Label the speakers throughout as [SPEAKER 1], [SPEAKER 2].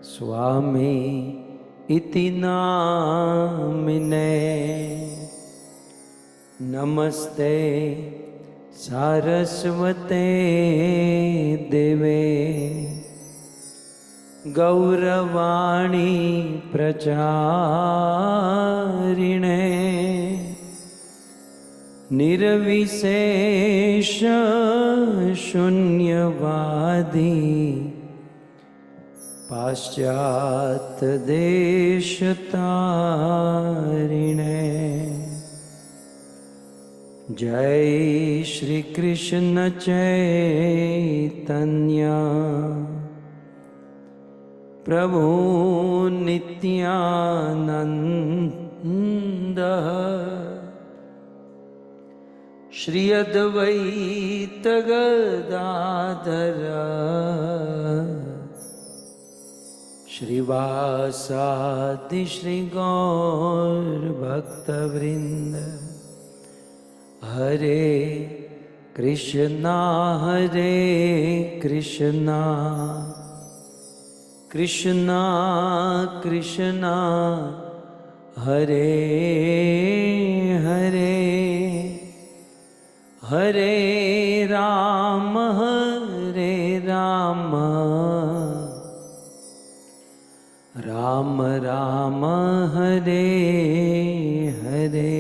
[SPEAKER 1] स्वामी इति नामिने नमस्ते सारस्वते देवे गौरवाणी प्रचारिणे निर्विशेष शून्यवादी पाश्चात्य देशतारिणे जय श्री कृष्ण चैतन्य प्रभु नित्यानंद श्री अद्वैत गदाधर श्रीवासादि श्री गौर भक्तवृंद हरे कृष्णा कृष्णा कृष्णा हरे हरे हरे राम राम राम हरे हरे।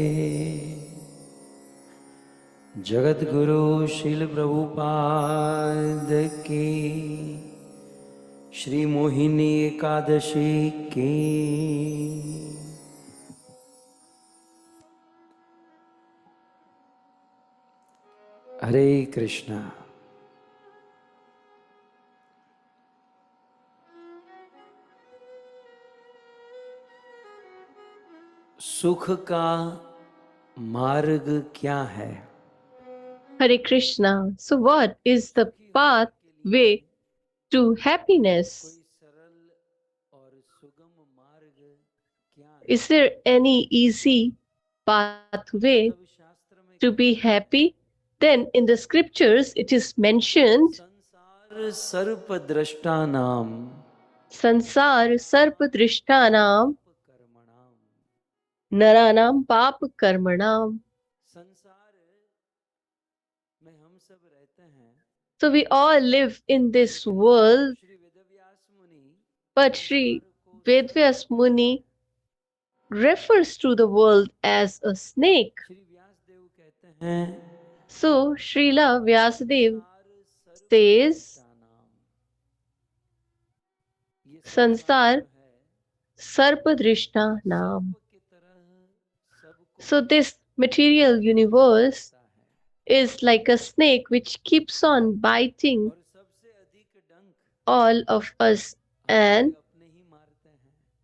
[SPEAKER 1] जगत गुरु श्रील प्रभुपाद की श्री मोहिनी एकादशी की हरे कृष्णा। सुख का मार्ग क्या है?
[SPEAKER 2] Hare Krishna. So what is the pathway to happiness? Is there any easy pathway to be happy? Then in the scriptures it is mentioned Sansar Sarpadrishtanam Naranam Pap Karmanam. So we all live in this world, but Sri Vedvyas Muni refers to the world as a snake. So Srila Vyasadev says, Sansar Sarpadrishta Nam. So this material universe is like a snake which keeps on biting all of us, and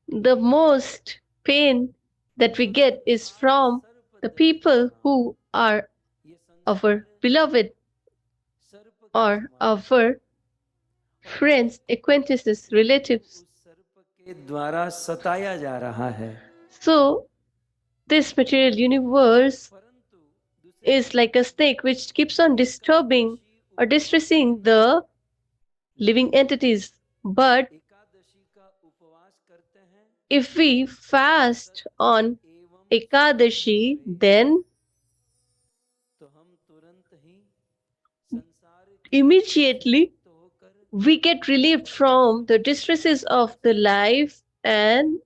[SPEAKER 2] the most pain that we get is from the people who are our beloved or our friends, acquaintances, relatives.
[SPEAKER 1] द्वारा सताया जा रहा है।
[SPEAKER 2] So this material universe is like a snake which keeps on disturbing or distressing the living entities. But if we fast on Ekadashi, then immediately we get relieved from the distresses of the life and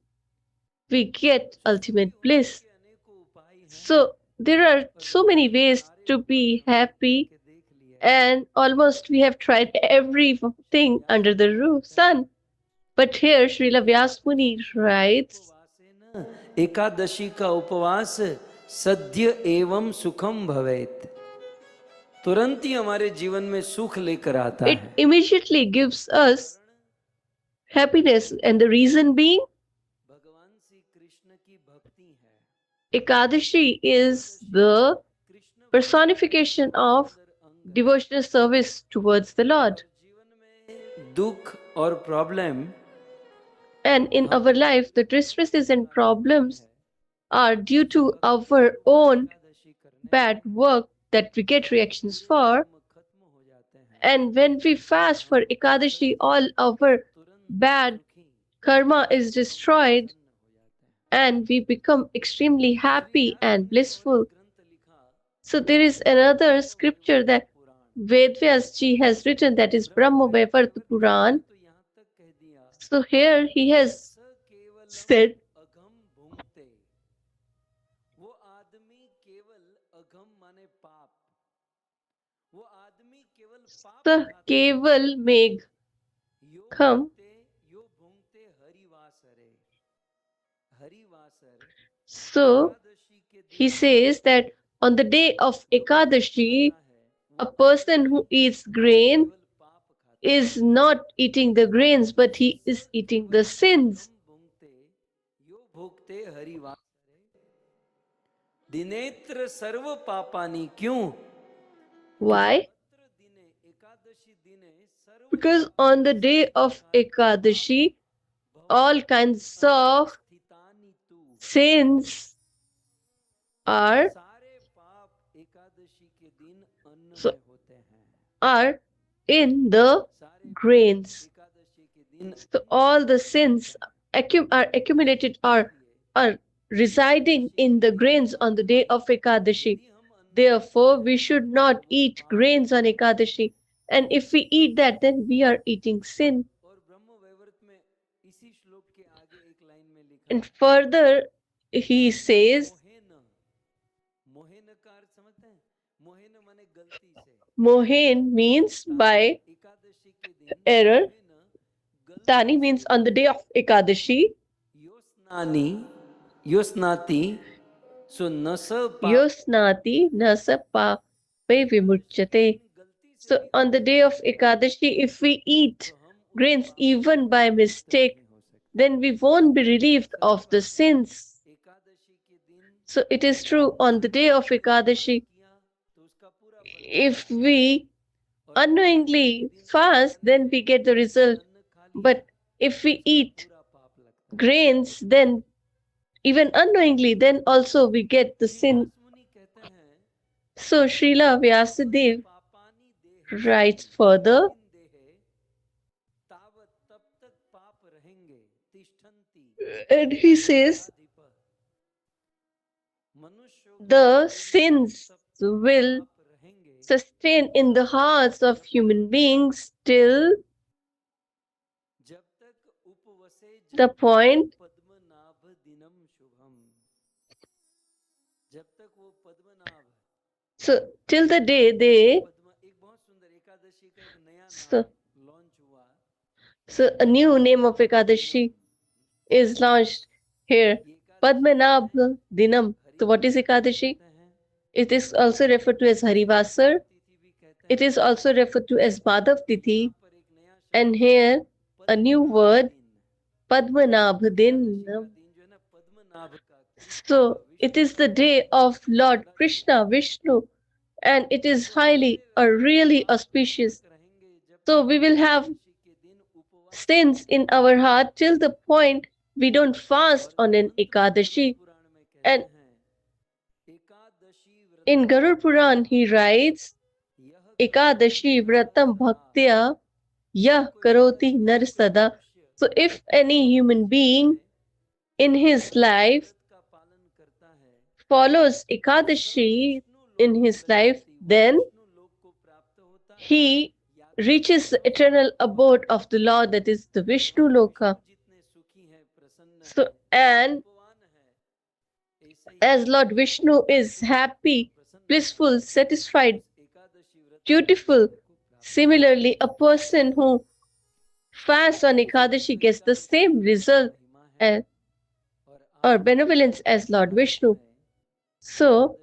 [SPEAKER 2] we get ultimate bliss. So there are so many ways to be happy, and almost we have tried everything under the sun. But here Srila Vyas Muni writes,
[SPEAKER 1] Ekadashi का उपवास सद्य एवं सुखम भवेत, तुरंत ही हमारे जीवन में सुख लेकर आता है।
[SPEAKER 2] It immediately gives us happiness, and the reason being
[SPEAKER 1] भगवान श्री कृष्ण की भक्ति है।
[SPEAKER 2] Ekadashi is the personification of devotional service towards the Lord.
[SPEAKER 1] दुख और problem,
[SPEAKER 2] and in our life the distresses and problems are due to our own bad work that we get reactions for, And when we fast for Ekadashi, all our bad karma is destroyed and we become extremely happy and blissful. So there is another scripture that Vedvyas ji has written, that is Brahma Vaivarta Puran. So here he has said, "Sah keval megh kham." So he says that on the day of Ekadashi, a person who eats grain is not eating the grains, but he is eating the sins.
[SPEAKER 1] दिनेत्र सर्व पापानि क्यों?
[SPEAKER 2] Why? Because on the day of Ekadashi, all kinds of sins are so are in the grains. So all the sins are accumulated are residing in the grains on the day of Ekadashi. Therefore, we should not eat grains on Ekadashi. And if we eat that, then we are eating sin. And further, he says, Mohen means by error. Tani means on the day of Ekadashi.
[SPEAKER 1] Yosnati, so nasa
[SPEAKER 2] Yosnati nasa pape vimuchyate. So on the day of Ekadashi, if we eat grains even by mistake, then we won't be relieved of the sins. So it is true, on the day of Ekadashi, if we unknowingly fast, then we get the result. But if we eat grains, then even unknowingly, then also we get the sin. So Srila Vyasadeva writes further, and he says, the sins will sustain in the hearts of human beings till the point so till the day they so a new name of Ekadashi is launched here, Padmanabha Dinam. So what is Ekadashi? It is also referred to as Harivasar. It is also referred to as Madhav Tithi. And here a new word, Padmanabha Dinam. So it is the day of Lord Krishna, Vishnu, and it is highly or really auspicious. So we will have sins in our heart till the point we don't fast on an Ekadashi. And in Garud Puran he writes, Ekadashi vratam bhaktya yah karoti nar sada. So if any human being in his life follows Ekadashi in his life, then he reaches the eternal abode of the Lord, that is the Vishnu Loka. So, and as Lord Vishnu is happy, blissful, satisfied, beautiful, similarly, a person who fasts on Ekadashi gets the same result or benevolence as Lord Vishnu. So,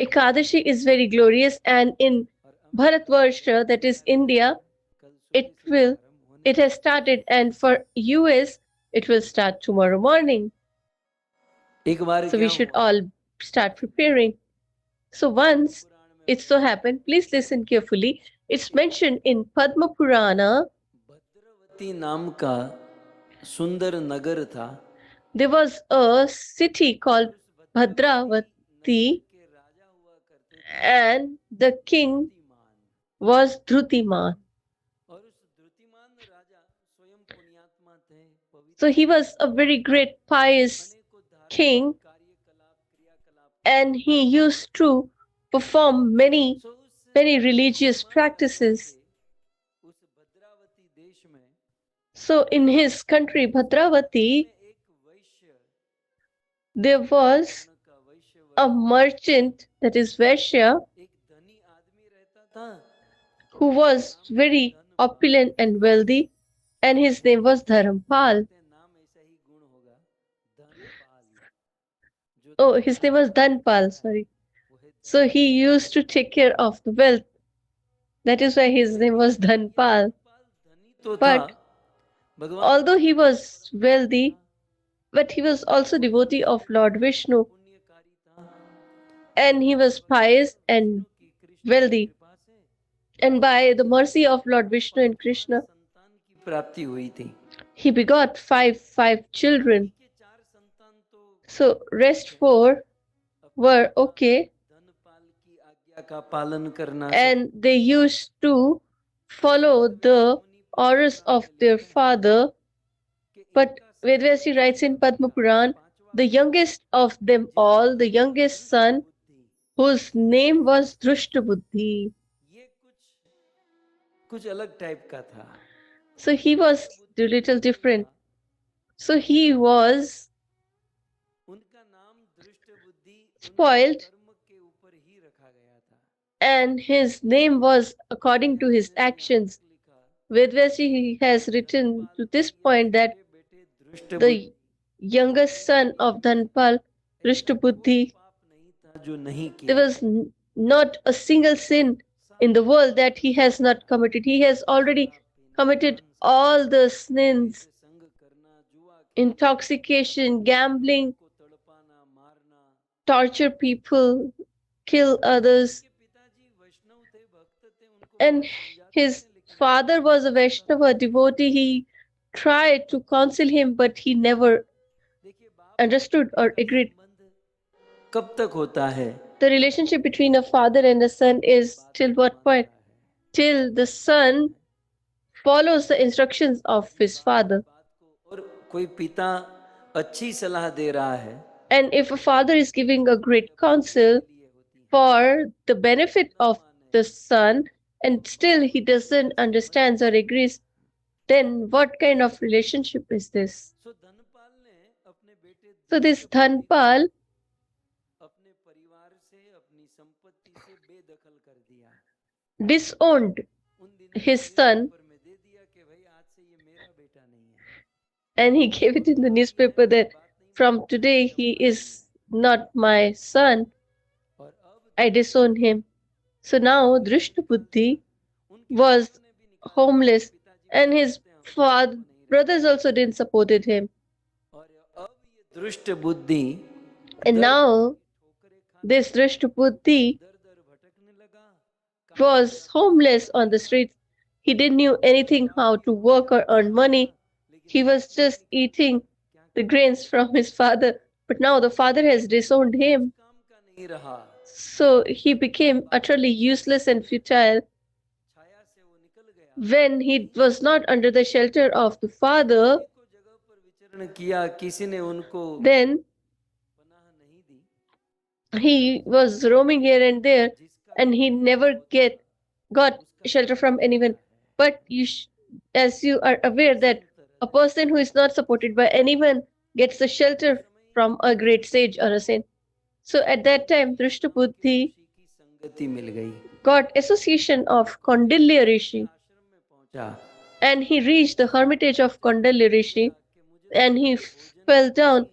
[SPEAKER 2] Ekadashi is very glorious, and in Bharatvarsha, that is India, it has started, and for US, it will start tomorrow morning. So we should all start preparing. So once it so happened, please listen carefully, it's mentioned in Padma Purana,
[SPEAKER 1] नाम का सुंदर नगर था.
[SPEAKER 2] There was a city called Bhadravati, and the king was Dhrutiman.
[SPEAKER 1] और उस धृतिमान राजा स्वयं पुण्यात्मा थे,
[SPEAKER 2] So
[SPEAKER 1] पवित्र
[SPEAKER 2] he was a very great pious
[SPEAKER 1] अनेकों धार्मिक
[SPEAKER 2] king,
[SPEAKER 1] कार्यकलाप क्रियाकलाप
[SPEAKER 2] and he used to perform many,
[SPEAKER 1] सो उस
[SPEAKER 2] many religious
[SPEAKER 1] धृतिमान राजा
[SPEAKER 2] practices.
[SPEAKER 1] के उस भद्रावती देश में
[SPEAKER 2] So in his country, Bhadravati,
[SPEAKER 1] में एक वैश्य
[SPEAKER 2] there was
[SPEAKER 1] वर्ण का वैश्य
[SPEAKER 2] a
[SPEAKER 1] वर्ण
[SPEAKER 2] merchant, that is Vaishya,
[SPEAKER 1] एक धनी आदमी रहता था,
[SPEAKER 2] who was very opulent and wealthy, and his name was Dharampal.
[SPEAKER 1] नाम ऐसा ही गुण होगा, धनपाल, जो
[SPEAKER 2] Oh, his name was Dhanpal, sorry. So he used to take care of the wealth. That is why his name was Dhanpal.
[SPEAKER 1] धनी तो था,
[SPEAKER 2] But
[SPEAKER 1] भगवान
[SPEAKER 2] although he was wealthy, but he was also devotee of Lord Vishnu,
[SPEAKER 1] पुण्यकारी था,
[SPEAKER 2] and he was pious and
[SPEAKER 1] की कृष्ण की
[SPEAKER 2] wealthy.
[SPEAKER 1] कृपा से
[SPEAKER 2] And by the mercy of Lord Vishnu and Krishna,
[SPEAKER 1] संतान की प्राप्ति हुई थी।
[SPEAKER 2] he begot five children.
[SPEAKER 1] के चार संतान तो
[SPEAKER 2] So rest four were okay,
[SPEAKER 1] Dhanpal की आज्ञा का पालन करना,
[SPEAKER 2] and they used to follow the orders of their father. But Vedvyasi writes in Padma Puran, the youngest of them all, the youngest son, whose name was Drushta Buddhi.
[SPEAKER 1] ये कुछ अलग type का था।
[SPEAKER 2] So he was a little different. So he was
[SPEAKER 1] उनका नाम दृष्ट बुद्धि
[SPEAKER 2] spoiled,
[SPEAKER 1] कर्म के ऊपर ही रखा गया था।
[SPEAKER 2] and his name was according to his actions. Vedvyasi has written to this point that
[SPEAKER 1] दृष्ट
[SPEAKER 2] the youngest son of Dhanpal, Drishtabuddhi,
[SPEAKER 1] पाप नहीं था जो नहीं
[SPEAKER 2] there
[SPEAKER 1] किया।
[SPEAKER 2] was not a single sin in the world that he has not committed. He has already committed all the sins,
[SPEAKER 1] संग करना, जुआ
[SPEAKER 2] intoxication, gambling,
[SPEAKER 1] को तड़पाना, मारना।
[SPEAKER 2] torture people, kill others.
[SPEAKER 1] के पिताजी वैष्णव थे, भक्त थे, उनको
[SPEAKER 2] And his father was a Vaishnava devotee. He tried to counsel him, but he never
[SPEAKER 1] देखिए बाप
[SPEAKER 2] understood or agreed.
[SPEAKER 1] संबंध कब तक होता है?
[SPEAKER 2] The relationship between a father and a son is till what point? Till the son follows the instructions of his father.
[SPEAKER 1] और कोई पिता अच्छी सलाह दे रहा है,
[SPEAKER 2] And if a father is giving a great counsel for the benefit of the son, and still he doesn't understand or agrees, then what kind of relationship is this?
[SPEAKER 1] सो धनपाल ने अपने बेटे
[SPEAKER 2] So this Dhanpal
[SPEAKER 1] अपने परिवार से, अपनी संपत्ति से बेदखल कर दिया।
[SPEAKER 2] disowned
[SPEAKER 1] उन दिनों
[SPEAKER 2] his son,
[SPEAKER 1] पेपर में दे दिया कि भाई आज से ये मेरा बेटा नहीं है।
[SPEAKER 2] and he gave it in the newspaper that from today he is not my son.
[SPEAKER 1] और अब
[SPEAKER 2] I disown him. So now Drishtabuddhi was homeless, and his father, brothers also didn't supported him.
[SPEAKER 1] और अब ये दृष्ट बुद्धि
[SPEAKER 2] And now this Drishtabuddhi
[SPEAKER 1] दर दर भटकने लगा,
[SPEAKER 2] was homeless on the streets. He didn't know anything how to work or earn money. He was just eating the grains from his father. But now the father has disowned him.
[SPEAKER 1] काम का नहीं रहा,
[SPEAKER 2] So he became utterly useless and futile.
[SPEAKER 1] छाया से वो निकल गया।
[SPEAKER 2] When he was not under the shelter of the father,
[SPEAKER 1] को जगह पर विचरण किया, किसी ने उनको
[SPEAKER 2] then
[SPEAKER 1] पनाह नहीं दी।
[SPEAKER 2] he was roaming here and there, and he never got shelter from anyone. But as you are aware that a person who is not supported by anyone gets the shelter from a great sage or a saint. So at that time, Drishtabuddhi
[SPEAKER 1] की संगति मिल गई,
[SPEAKER 2] got association of Kondilya Rishi,
[SPEAKER 1] आश्रम में पहुंचा,
[SPEAKER 2] and he reached the hermitage of Kondilya Rishi, and he fell down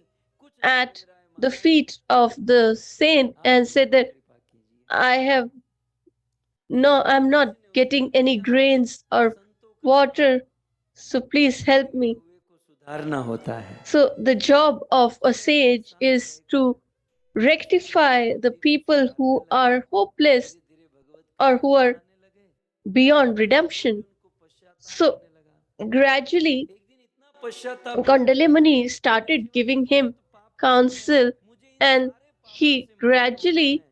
[SPEAKER 2] at the feet of the saint and said that I'm not getting any grains or water, so please help me.
[SPEAKER 1] को सुधारना होता है।
[SPEAKER 2] So the job of a sage is to rectify the people who are hopeless or who are beyond redemption. So gradually,
[SPEAKER 1] एक दिन इतना पश्चाताप
[SPEAKER 2] Kondalya Muni started giving him counsel, and he gradually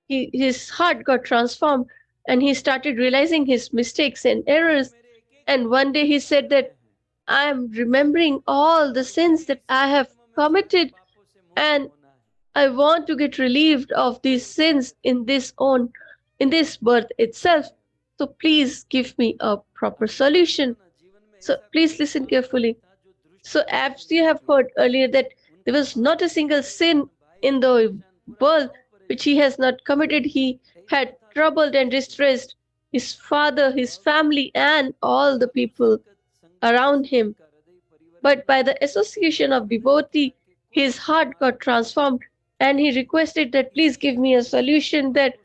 [SPEAKER 2] his heart got transformed. and he started realizing his mistakes and errors. And one day he said that I am remembering all the sins that I have committed, and I want to get relieved of these sins in this birth itself. So please give me a proper solution. So please listen carefully. So as you have heard earlier that there was not a single sin in the birth which he has not committed. He had troubled and distressed his father, his family, and all the people around him. But by the association of devotee, his heart got transformed, and he requested that please give me a solution that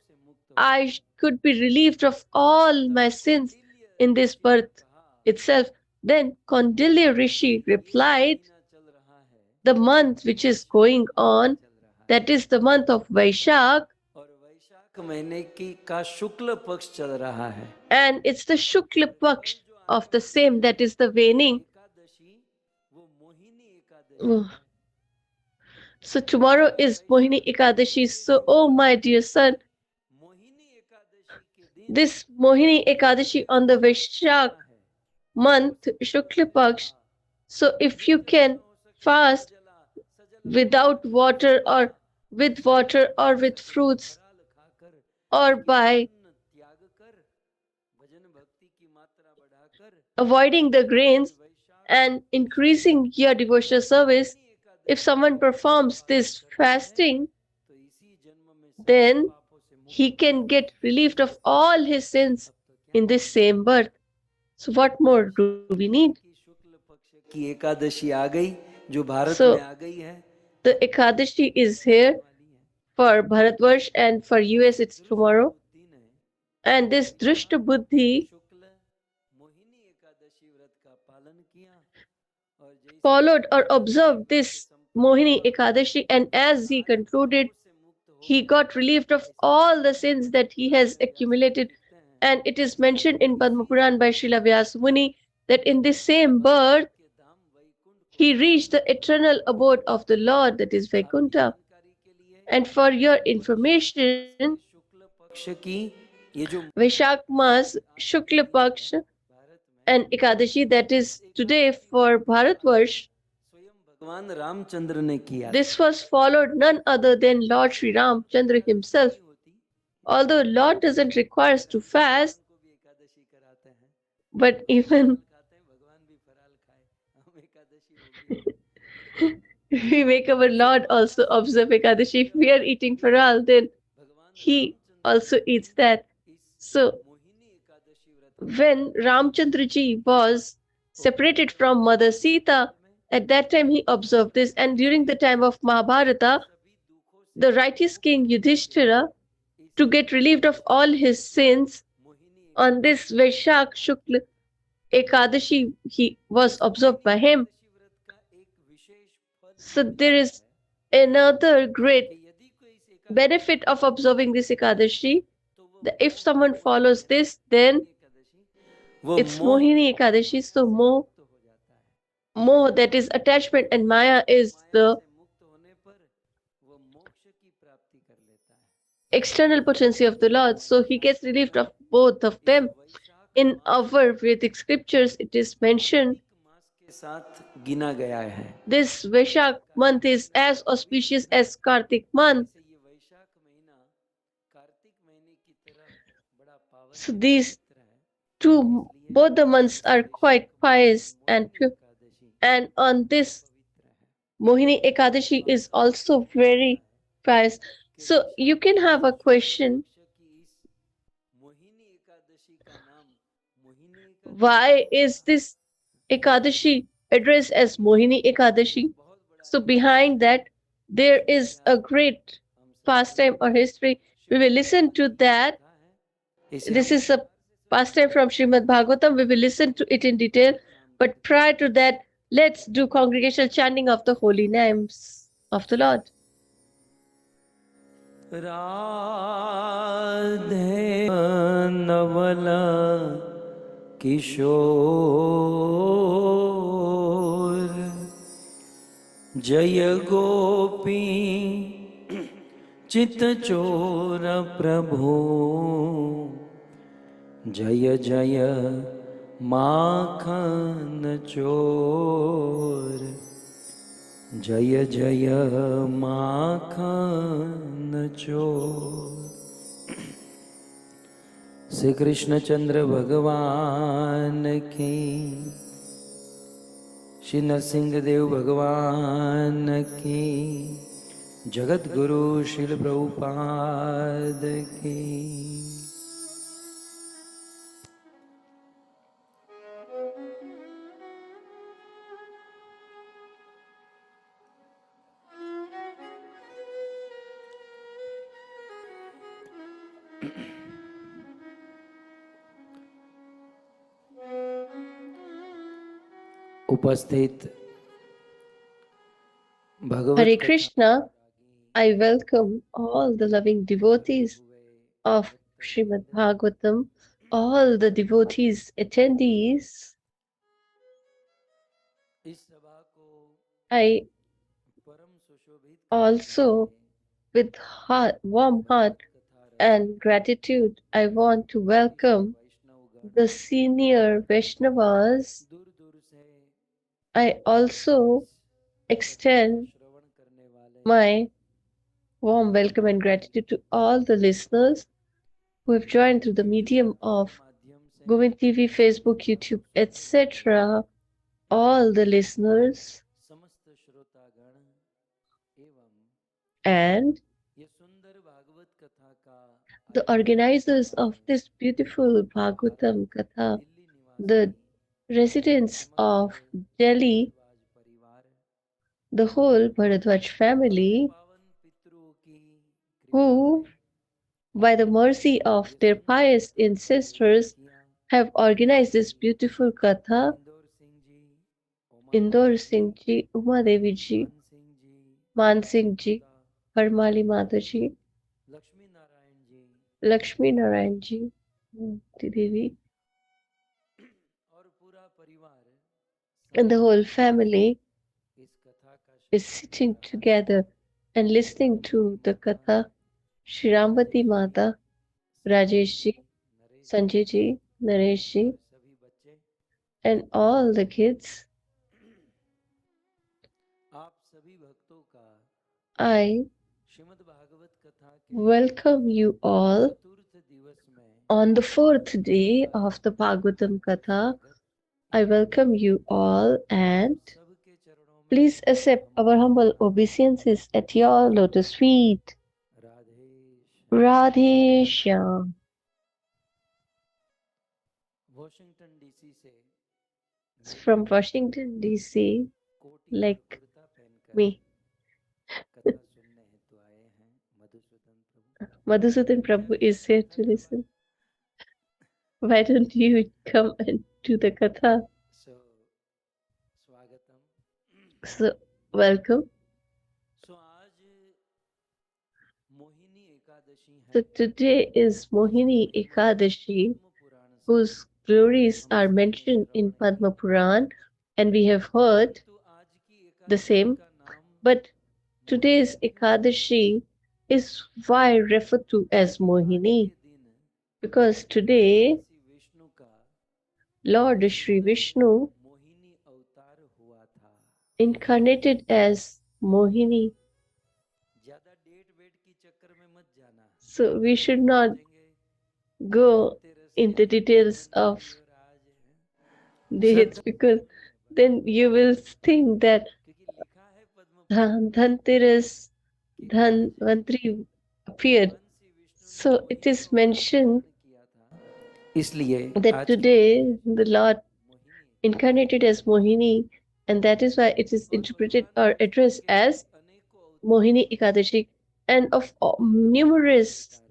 [SPEAKER 2] could be relieved of all my sins in this birth itself. Then Kondilya Rishi replied, the month which is going on, that is the month of Vaishak,
[SPEAKER 1] और वैशाख महीने की का शुक्ल पक्ष चल रहा है
[SPEAKER 2] and it's the Shukla Paksh of the same, that is the waning.
[SPEAKER 1] Ekadashi वो Mohini Ekadashi
[SPEAKER 2] Oh, so tomorrow is Mohini Ekadashi. So, oh my dear son,
[SPEAKER 1] Mohini Ekadashi के दिन
[SPEAKER 2] this Mohini Ekadashi on the Vaishak month, Shukla Paksh. So, if you can fast without water or with water or with fruits
[SPEAKER 1] फराल खाकर
[SPEAKER 2] or by
[SPEAKER 1] त्याग कर भजन भक्ति की मात्रा बढ़ाकर
[SPEAKER 2] avoiding the grains and increasing your devotional service, if someone performs this fasting,
[SPEAKER 1] तो इसी जन्म में सब
[SPEAKER 2] then
[SPEAKER 1] पापों से मुक्त
[SPEAKER 2] he can get relieved of all his sins in this same birth. So, what more do we need?
[SPEAKER 1] की शुक्ल पक्ष की एकादशी आ गई जो भारत में
[SPEAKER 2] So,
[SPEAKER 1] आ गई है
[SPEAKER 2] the Ekadashi is here for Bharatvarsh, and for US it's tomorrow.
[SPEAKER 1] दिन है
[SPEAKER 2] And this Drishta Buddhi
[SPEAKER 1] शुक्ल मोहिनी एकादशी व्रत का पालन किया और जैसे
[SPEAKER 2] followed or observed this Mohini Ekadashi, and as he concluded, he got relieved of all the sins that he has accumulated. And it is mentioned in Padma Puran by Srila Vyasa Muni that in this same birth,
[SPEAKER 1] के धाम Vaikuntha
[SPEAKER 2] he reached the eternal abode of the Lord, that is Vaikuntha.
[SPEAKER 1] जानकारी के लिए
[SPEAKER 2] And for your information,
[SPEAKER 1] शुक्ल पक्ष की ये जो
[SPEAKER 2] Vaishak Mas, Shukla Paksh,
[SPEAKER 1] Bharat में
[SPEAKER 2] and Ekadashi, that is today for Bharatvarsh,
[SPEAKER 1] स्वयं भगवान रामचंद्र ने किया
[SPEAKER 2] this was followed none other than Lord Sri Ramchandra himself.
[SPEAKER 1] होती
[SPEAKER 2] Although Lord doesn't require us to fast,
[SPEAKER 1] को भी एकादशी कराते हैं
[SPEAKER 2] but even
[SPEAKER 1] खाते हैं भगवान भी फराल खाए हम एकादशी वो भी
[SPEAKER 2] we make our Lord also observe Ekadashi. If we are eating Faral, then
[SPEAKER 1] भगवान
[SPEAKER 2] he also eats that. So
[SPEAKER 1] Mohini Ekadashi व्रत
[SPEAKER 2] when Ramchandra ji was separated from Mother Sita, at that time he observed this, and during the time of Mahabharata, the righteous king Yudhishthira, to get relieved of all his sins,
[SPEAKER 1] Mohini
[SPEAKER 2] on this Vaishak Shukla Ekadashi, he was observed by him.
[SPEAKER 1] व्रत का एक विशेष फल
[SPEAKER 2] So there is another great
[SPEAKER 1] कि यदि कोई इस Ekadashi
[SPEAKER 2] benefit of observing this Ekadashi. That if someone follows this, then
[SPEAKER 1] वो
[SPEAKER 2] it's
[SPEAKER 1] मोह
[SPEAKER 2] Mohini Ekadashi. So
[SPEAKER 1] मुक्त हो जाता है
[SPEAKER 2] Moh, that is attachment, and Maya is the
[SPEAKER 1] से मुक्त होने पर वो मोक्ष की प्राप्ति कर लेता है
[SPEAKER 2] external potency of the Lord. So he gets relieved of both of them.
[SPEAKER 1] Vaishakh
[SPEAKER 2] In our Vedic scriptures, it is mentioned
[SPEAKER 1] मास के साथ गिना गया है
[SPEAKER 2] this Vaishak month is as auspicious as Kartik month.
[SPEAKER 1] से ये वैशाख महीना कार्तिक महीने की तरह बड़ा पावन
[SPEAKER 2] So these
[SPEAKER 1] पवित्र है
[SPEAKER 2] two, both the months are quite pious and pure.
[SPEAKER 1] Ekadashi
[SPEAKER 2] And on this
[SPEAKER 1] पवित्र है
[SPEAKER 2] Mohini Ekadashi is also very pious. So you can have a question,
[SPEAKER 1] की इस मोहिनी एकादशी का नाम Mohini Ekadashi
[SPEAKER 2] why is this Ekadashi addressed as Mohini Ekadashi?
[SPEAKER 1] बहुत बड़ा
[SPEAKER 2] So behind that, there is a great pastime or history. We will listen to that.
[SPEAKER 1] इसे
[SPEAKER 2] This is a pastime from Srimad Bhagavatam. We will listen to it in detail. But prior to that, let's do congregational chanting of the holy names of the Lord.
[SPEAKER 1] Radhe नवला किशोर जय गोपी चित चोर प्रभु जय जय माखन चोर, जय जय माखन चोर। श्री कृष्णचंद्र भगवान की, श्री नरसिंह देव भगवान की, जगत गुरु श्रील प्रभुपाद की। उपस्थित भगवत
[SPEAKER 2] Hare
[SPEAKER 1] कथा
[SPEAKER 2] Krishna, I welcome all the loving devotees of Srimad Bhagavatam, all the devotees, attendees.
[SPEAKER 1] इस सभा को
[SPEAKER 2] I
[SPEAKER 1] परम सुशोभित करने
[SPEAKER 2] also, with warm heart and gratitude, I want to welcome
[SPEAKER 1] वैष्णवगण
[SPEAKER 2] the senior Vaishnavas.
[SPEAKER 1] दूर दूर से
[SPEAKER 2] I also extend
[SPEAKER 1] श्रवण करने वाले
[SPEAKER 2] my warm welcome and gratitude to all the listeners who have joined through the medium of
[SPEAKER 1] माध्यम से
[SPEAKER 2] Govind TV, Facebook, YouTube, etc. All the listeners
[SPEAKER 1] समस्त श्रोतागण एवं
[SPEAKER 2] and
[SPEAKER 1] ये सुंदर भागवत कथा का
[SPEAKER 2] the organizers of this beautiful Bhagavatam Katha,
[SPEAKER 1] Delhi
[SPEAKER 2] the
[SPEAKER 1] निवासी
[SPEAKER 2] residents of Delhi,
[SPEAKER 1] भारद्वाज परिवार
[SPEAKER 2] the whole Bharadwaj family,
[SPEAKER 1] पावन पितरों की कृपा
[SPEAKER 2] who, by the mercy of their pious ancestors, have organized this beautiful Katha.
[SPEAKER 1] Indore Singh ji,
[SPEAKER 2] Indor Singh ji,
[SPEAKER 1] Uma
[SPEAKER 2] Uma Devi ji,
[SPEAKER 1] मान Singh ji,
[SPEAKER 2] Man Singh ji,
[SPEAKER 1] माता,
[SPEAKER 2] Parmali Mata ji,
[SPEAKER 1] Lakshmi Narayan ji
[SPEAKER 2] Lakshmi Narayan ji, Mukti Devi,
[SPEAKER 1] और पूरा परिवार
[SPEAKER 2] and the whole family
[SPEAKER 1] इस कथा का
[SPEAKER 2] is sitting together and listening to the Katha. Shri Rambati Mata, Rajesh ji,
[SPEAKER 1] Naresh
[SPEAKER 2] Sanjay ji, Naresh ji,
[SPEAKER 1] सभी बच्चे
[SPEAKER 2] and all the kids.
[SPEAKER 1] आप सभी भक्तों का
[SPEAKER 2] I
[SPEAKER 1] श्रीमद् भागवत कथा के
[SPEAKER 2] welcome you all
[SPEAKER 1] चतुर्थ दिवस में
[SPEAKER 2] on the fourth day of the Bhagavatam Katha. I welcome you all and
[SPEAKER 1] सबके चरणों में
[SPEAKER 2] please accept our humble obeisances at your lotus feet.
[SPEAKER 1] Radhesh
[SPEAKER 2] Radhe Shyam.
[SPEAKER 1] Washington DC से
[SPEAKER 2] From Washington DC,
[SPEAKER 1] कोट और
[SPEAKER 2] like
[SPEAKER 1] kurta पहनकर
[SPEAKER 2] me.
[SPEAKER 1] कथा सुनने हेतु आए हैं मधुसूदन प्रभु।
[SPEAKER 2] Madhusudan Prabhu is here to listen. Why don't you come and do the Katha?
[SPEAKER 1] सो स्वागतम।
[SPEAKER 2] So, welcome.
[SPEAKER 1] सो आज मोहिनी एकादशी है
[SPEAKER 2] So, today is Mohini Ekadashi,
[SPEAKER 1] Padma Purana से
[SPEAKER 2] whose glories are mentioned in Padma Puran, and we have heard
[SPEAKER 1] परंतु आज की
[SPEAKER 2] the
[SPEAKER 1] Ekadashi
[SPEAKER 2] same.
[SPEAKER 1] का नाम
[SPEAKER 2] But today's Ekadashi is why referred to as Mohini,
[SPEAKER 1] के दिन
[SPEAKER 2] because today
[SPEAKER 1] श्री विष्णु का
[SPEAKER 2] Lord Shri Vishnu
[SPEAKER 1] मोहिनी अवतार हुआ था।
[SPEAKER 2] incarnated as Mohini.
[SPEAKER 1] ज्यादा डेट वेट की चक्कर में मत जाना,
[SPEAKER 2] So we should not
[SPEAKER 1] समझेंगे
[SPEAKER 2] go
[SPEAKER 1] Dhanteras
[SPEAKER 2] in the details of
[SPEAKER 1] और आज
[SPEAKER 2] dates because then you will think that
[SPEAKER 1] क्योंकि लिखा है पद्म
[SPEAKER 2] Dhanteras, Dhanvantri appeared. So it is mentioned
[SPEAKER 1] किया था, इसलिए
[SPEAKER 2] that
[SPEAKER 1] आज
[SPEAKER 2] today the Lord
[SPEAKER 1] Mohini
[SPEAKER 2] incarnated as Mohini, and that is why it is interpreted or addressed as
[SPEAKER 1] अनेकों
[SPEAKER 2] Mohini Ekadashi. And of numerous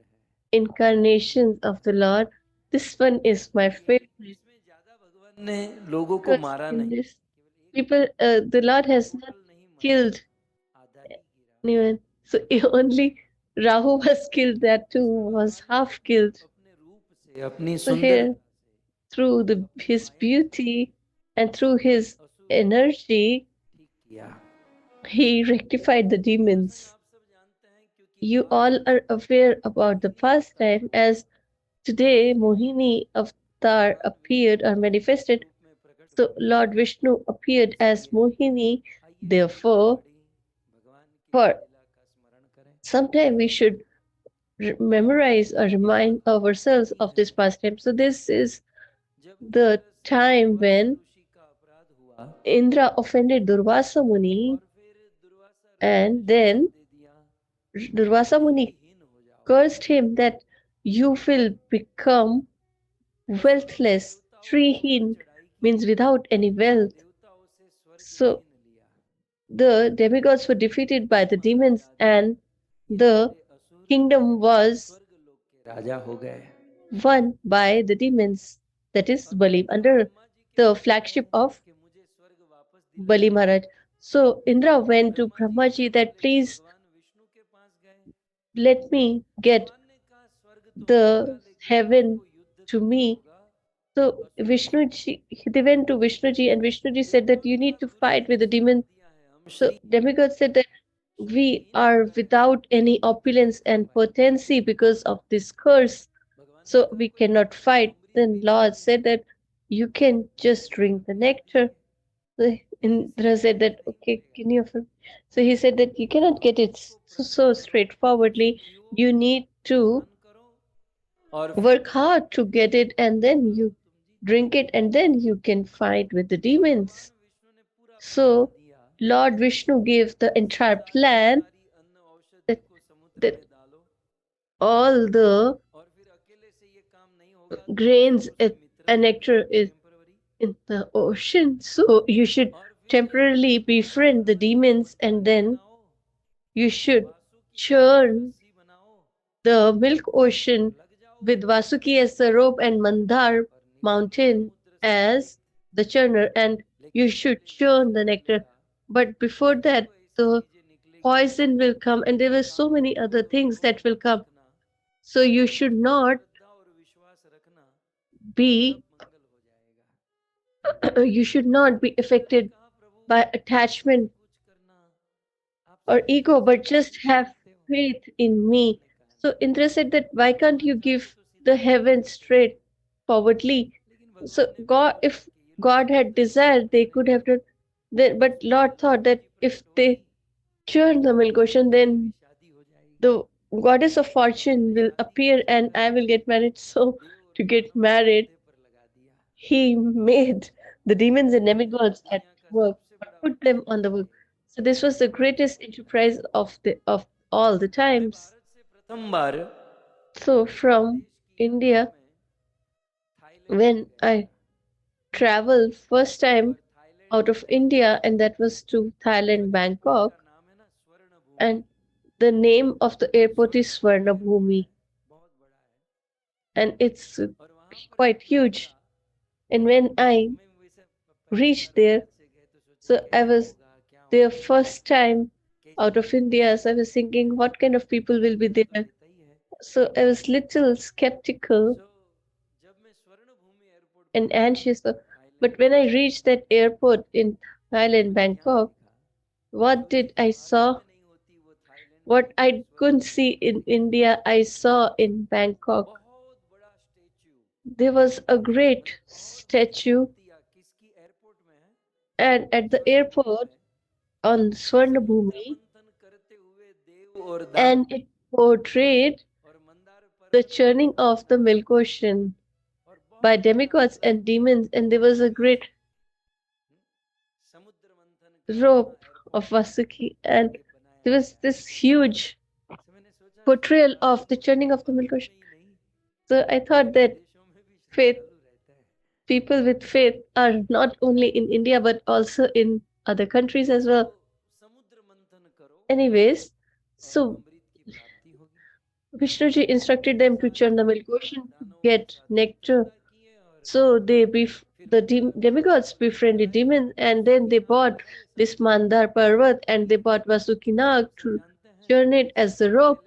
[SPEAKER 2] incarnations of the Lord, this one is my favorite
[SPEAKER 1] इसमें ज्यादा भगवान ने लोगों को
[SPEAKER 2] because
[SPEAKER 1] मारा
[SPEAKER 2] in
[SPEAKER 1] नहीं,
[SPEAKER 2] this people, the Lord has not
[SPEAKER 1] total नहीं मारा,
[SPEAKER 2] killed
[SPEAKER 1] आधा ही गिरा।
[SPEAKER 2] anyone. So only Rahu was killed, that too was half killed.
[SPEAKER 1] अपने रूप से अपनी
[SPEAKER 2] So
[SPEAKER 1] सुंदरता
[SPEAKER 2] here, through his beauty and through his energy,
[SPEAKER 1] ठीक किया।
[SPEAKER 2] he rectified the demons.
[SPEAKER 1] आप सब जानते हैं क्योंकि
[SPEAKER 2] You all are aware about the pastime as today Mohini avatar appeared or manifested. So Lord Vishnu appeared as Mohini. Therefore, for some time we should memorize or remind ourselves of this pastime. So this is the time when Indra offended Durvasa Muni, and then Durvasa Muni cursed him that you will become wealthless. Trihin means without any wealth. So the demigods were defeated by the demons, and the kingdom was
[SPEAKER 1] राजा हो गए।
[SPEAKER 2] won by the demons, that is Bali, under the flagship of Bali Maharaj. So Indra went to Brahmaji that please let me get the heaven to me. So Vishnuji, they went to Vishnuji, and Vishnuji said that you need to fight with the demon. So demigod said that we are without any opulence and potency because of this curse, so we cannot fight. Then Lord said that you can just drink the nectar. So Indra said that, okay, can you offer? So he said that you cannot get it so straightforwardly. You need to work hard to get it, and then you drink it, and then you can fight with the demons. So Lord Vishnu gave the entire plan that, that all the grains and nectar is in the ocean. So you should temporarily befriend the demons, and then you should churn the milk ocean with Vasuki as the rope and Mandar mountain as the churner, and you should churn the nectar. But before that, the poison will come, and there were so many other things that will come. So you should not be you should not be affected by attachment or ego, but just have faith in me. So Indra said that why can't you give the heaven straight forwardly? So God, if God had desired, they could have done that. But Lord thought that if they churn the milk ocean, then the goddess of fortune will appear and I will get married. So to get married, he made the demons and demigods at work or put them on the work. So this was the greatest enterprise of all the times.
[SPEAKER 1] प्रथम बार
[SPEAKER 2] So from India, when I traveled first time out of India, and that was to Thailand, Bangkok, and the name of the airport is Swarnabhumi, and it's quite huge. And when I reached there, so I was there first time out of India, so I was thinking what kind of people will be there. So I was little skeptical and anxious. But when I reached that airport in Thailand, Bangkok, what did I saw? What I couldn't see in India, I saw in Bangkok. There was a great statue, and at the airport on Swarnabhumi, and it portrayed the churning of the milk ocean by demigods and demons, and there was a great rope of Vasuki, and there was this huge portrayal of the churning of the milk ocean. So I thought that faith, people with faith are not only in India but also in other countries as well. Anyways, so Vishnuji instructed them to churn the milk ocean to get nectar. So the demigods befriended demons, and then they bought this Mandar Parvat, and they bought Vasukinag to churn it as the rope.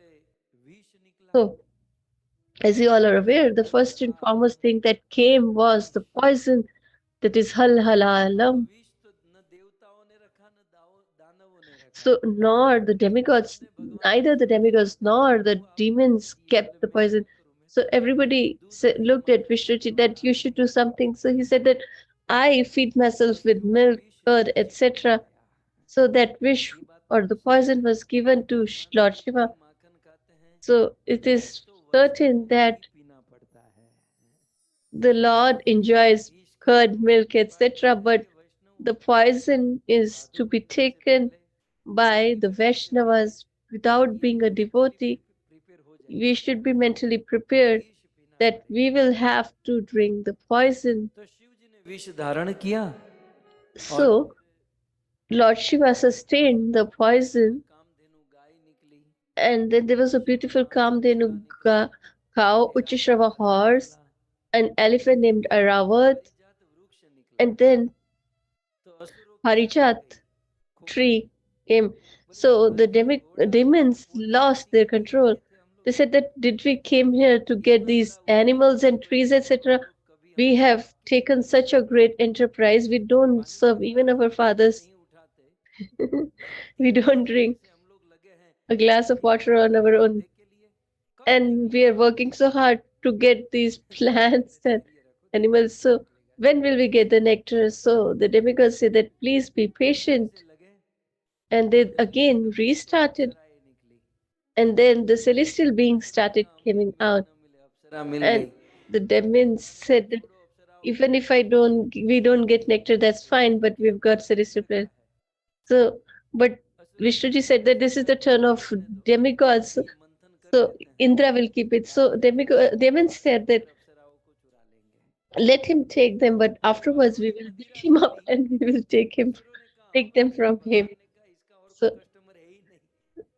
[SPEAKER 2] So, as you all are aware, the first and foremost thing that came was the poison, that is Hal Halalam. So, nor the demigods, neither the demigods nor the demons kept the poison. So everybody looked at Vishnuji that you should do something. So he said that I feed myself with milk, curd, etc. So that wish or the poison was given to Lord Shiva. So it is certain that the Lord enjoys curd, milk, etc. But the poison is to be taken by the Vaishnavas without being a devotee. We should be mentally prepared that we will have to drink the poison.
[SPEAKER 1] तो शिव जी ने विष धारण किया और
[SPEAKER 2] So Lord Shiva sustained the poison,
[SPEAKER 1] Kamdhenu गाय निकली,
[SPEAKER 2] and then there was a beautiful Kamdhenu cow, Uchishrava horse, an elephant named Aravat,
[SPEAKER 1] पारिजात वृक्ष निकला,
[SPEAKER 2] and then
[SPEAKER 1] तो असुरों की
[SPEAKER 2] Parijat
[SPEAKER 1] खूब
[SPEAKER 2] tree came. So the demons lost their control. They said that did we came here to get these animals and trees, etc. We have taken such a great enterprise. We don't serve even our fathers.
[SPEAKER 1] नहीं उठाते,
[SPEAKER 2] We don't drink
[SPEAKER 1] से हम लोग लगे हैं
[SPEAKER 2] a glass of water on our own,
[SPEAKER 1] के लिए, कब
[SPEAKER 2] and we are working so hard to get these plants and animals. So when will we get the nectar? So the demigods say that please be patient,
[SPEAKER 1] लगे,
[SPEAKER 2] and they again restarted,
[SPEAKER 1] अप्सराएं निकली,
[SPEAKER 2] and then the celestial beings started coming
[SPEAKER 1] मिले
[SPEAKER 2] out,
[SPEAKER 1] न मिले अप्सरा मिल
[SPEAKER 2] and
[SPEAKER 1] गई,
[SPEAKER 2] the demons said that even if we don't get nectar, that's fine, but we've got celestial planets. So, but Vishnuji said that this is the turn of demigods,
[SPEAKER 1] मंथन कर
[SPEAKER 2] so
[SPEAKER 1] लेते हैं,
[SPEAKER 2] Indra will keep it. So demons said that
[SPEAKER 1] अप्सराओं को चुरा लेंगे,
[SPEAKER 2] let him take them, but afterwards we will beat him up and we will take them from him.
[SPEAKER 1] इसका और कोई
[SPEAKER 2] So
[SPEAKER 1] कस्टमर है ही नहीं,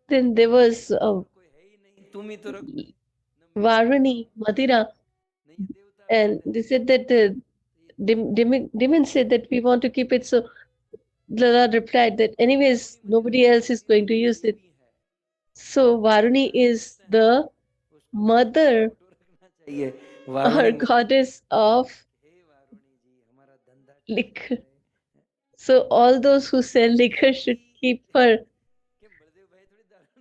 [SPEAKER 2] then there was
[SPEAKER 1] कोई है ही नहीं, तुम ही तो रखो,
[SPEAKER 2] Varuni, Madira,
[SPEAKER 1] नहीं ये देवता
[SPEAKER 2] and they said that the demons said that we want to keep it. So the Lord replied that anyways nobody else is going to use it. So Varuni is the mother
[SPEAKER 1] चाहिए,
[SPEAKER 2] or
[SPEAKER 1] Varuni
[SPEAKER 2] goddess of
[SPEAKER 1] हे वारुणी जी हमारा धंधा
[SPEAKER 2] liquor. So all those who sell liquor should keep her.
[SPEAKER 1] कि बलदेव भाई थोड़ी दारू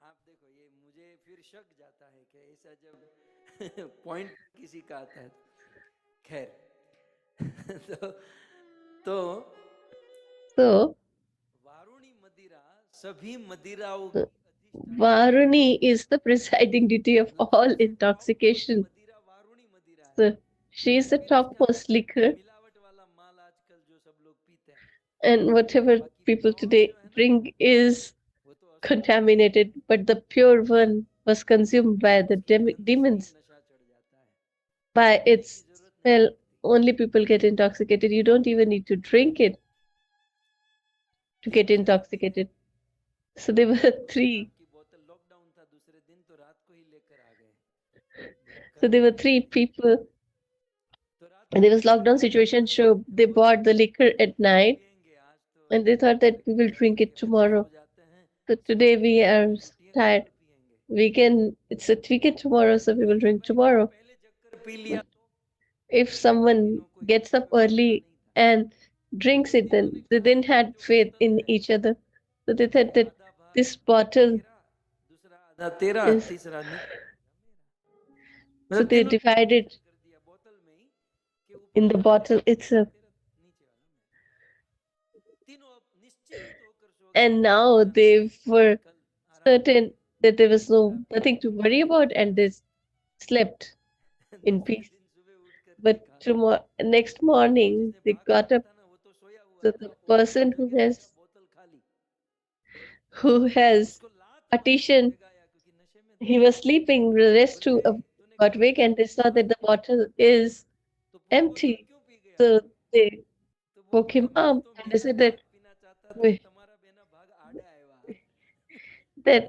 [SPEAKER 1] आप देखो ये मुझे फिर शक जाता है कि ऐसा जब पॉइंट किसी का आता है, खैर तो
[SPEAKER 2] So
[SPEAKER 1] वारुणी मदिरा सभी मदिराओं की
[SPEAKER 2] Varuni is the presiding deity of all intoxication.
[SPEAKER 1] मदिरा वारुणी मदिरा है,
[SPEAKER 2] So she is the
[SPEAKER 1] फिर उसके
[SPEAKER 2] topmost liquor,
[SPEAKER 1] मिलावट वाला माल आजकल जो सब लोग पीते हैं,
[SPEAKER 2] and whatever
[SPEAKER 1] बाकी
[SPEAKER 2] people
[SPEAKER 1] प्योर
[SPEAKER 2] today
[SPEAKER 1] जो है ना
[SPEAKER 2] drink is
[SPEAKER 1] वो तो
[SPEAKER 2] contaminated, but the pure one was consumed by the demons.
[SPEAKER 1] नशा चढ़ जाता है,
[SPEAKER 2] By
[SPEAKER 1] पीने की
[SPEAKER 2] its
[SPEAKER 1] जरूरत नहीं
[SPEAKER 2] smell,
[SPEAKER 1] पड़ती,
[SPEAKER 2] only people get intoxicated. You don't even need to drink it to get intoxicated. So there were three.
[SPEAKER 1] की बोतल लॉकडाउन था दूसरे दिन तो रात को ही लेकर आ गए,
[SPEAKER 2] So there were three people,
[SPEAKER 1] तो रात
[SPEAKER 2] and there was lockdown situation. So they bought the liquor at night,
[SPEAKER 1] पिएंगे आज तो
[SPEAKER 2] and they thought that we will drink it tomorrow.
[SPEAKER 1] सो जाते हैं,
[SPEAKER 2] So today we are tired.
[SPEAKER 1] पिएंगे,
[SPEAKER 2] It's a weekend tomorrow, so we will drink tomorrow.
[SPEAKER 1] पहले चक्कर P लिया
[SPEAKER 2] If someone gets up early and drinks it, then they didn't had faith in each other. So they thought that
[SPEAKER 1] आधा भाग
[SPEAKER 2] this bottle
[SPEAKER 1] तेरा दूसरा आधा तेरा
[SPEAKER 2] is,
[SPEAKER 1] तीसरा नीचे,
[SPEAKER 2] so
[SPEAKER 1] मतलब
[SPEAKER 2] they
[SPEAKER 1] तीनों
[SPEAKER 2] divided
[SPEAKER 1] कर दिया बोतल में ही कि ऊपर
[SPEAKER 2] in the
[SPEAKER 1] वाला
[SPEAKER 2] bottle itself.
[SPEAKER 1] तेरा नीचे वाला मैं, तीनों अब निश्चिंत होकर सो गए,
[SPEAKER 2] And now they were
[SPEAKER 1] कल आराम
[SPEAKER 2] certain that there was nothing to worry about, and they slept in
[SPEAKER 1] दूसरे
[SPEAKER 2] peace.
[SPEAKER 1] दिन सुबह उठकर
[SPEAKER 2] But
[SPEAKER 1] देखा,
[SPEAKER 2] tomorrow, next morning,
[SPEAKER 1] जिसने
[SPEAKER 2] they
[SPEAKER 1] भाग
[SPEAKER 2] got
[SPEAKER 1] जाना
[SPEAKER 2] up.
[SPEAKER 1] था ना वो तो सोया हुआ
[SPEAKER 2] So
[SPEAKER 1] था,
[SPEAKER 2] the
[SPEAKER 1] वो
[SPEAKER 2] person
[SPEAKER 1] उठ के देखा बोतल खाली,
[SPEAKER 2] who has
[SPEAKER 1] उसको लात मार के
[SPEAKER 2] partition,
[SPEAKER 1] जगाया क्योंकि नशे में था,
[SPEAKER 2] he was sleeping. The rest
[SPEAKER 1] बोले
[SPEAKER 2] two
[SPEAKER 1] तूने
[SPEAKER 2] got awake, and they saw that the bottle is
[SPEAKER 1] तो पूरी बोतल
[SPEAKER 2] empty.
[SPEAKER 1] क्यों पी गया,
[SPEAKER 2] So they
[SPEAKER 1] तो वो
[SPEAKER 2] woke
[SPEAKER 1] बोला
[SPEAKER 2] him
[SPEAKER 1] मैं
[SPEAKER 2] up,
[SPEAKER 1] तो
[SPEAKER 2] and they
[SPEAKER 1] मेरा
[SPEAKER 2] said
[SPEAKER 1] भाग
[SPEAKER 2] that
[SPEAKER 1] पीना चाहता था,
[SPEAKER 2] "Wait,
[SPEAKER 1] तुम्हारा बेना भाग आड़े आएगा,
[SPEAKER 2] that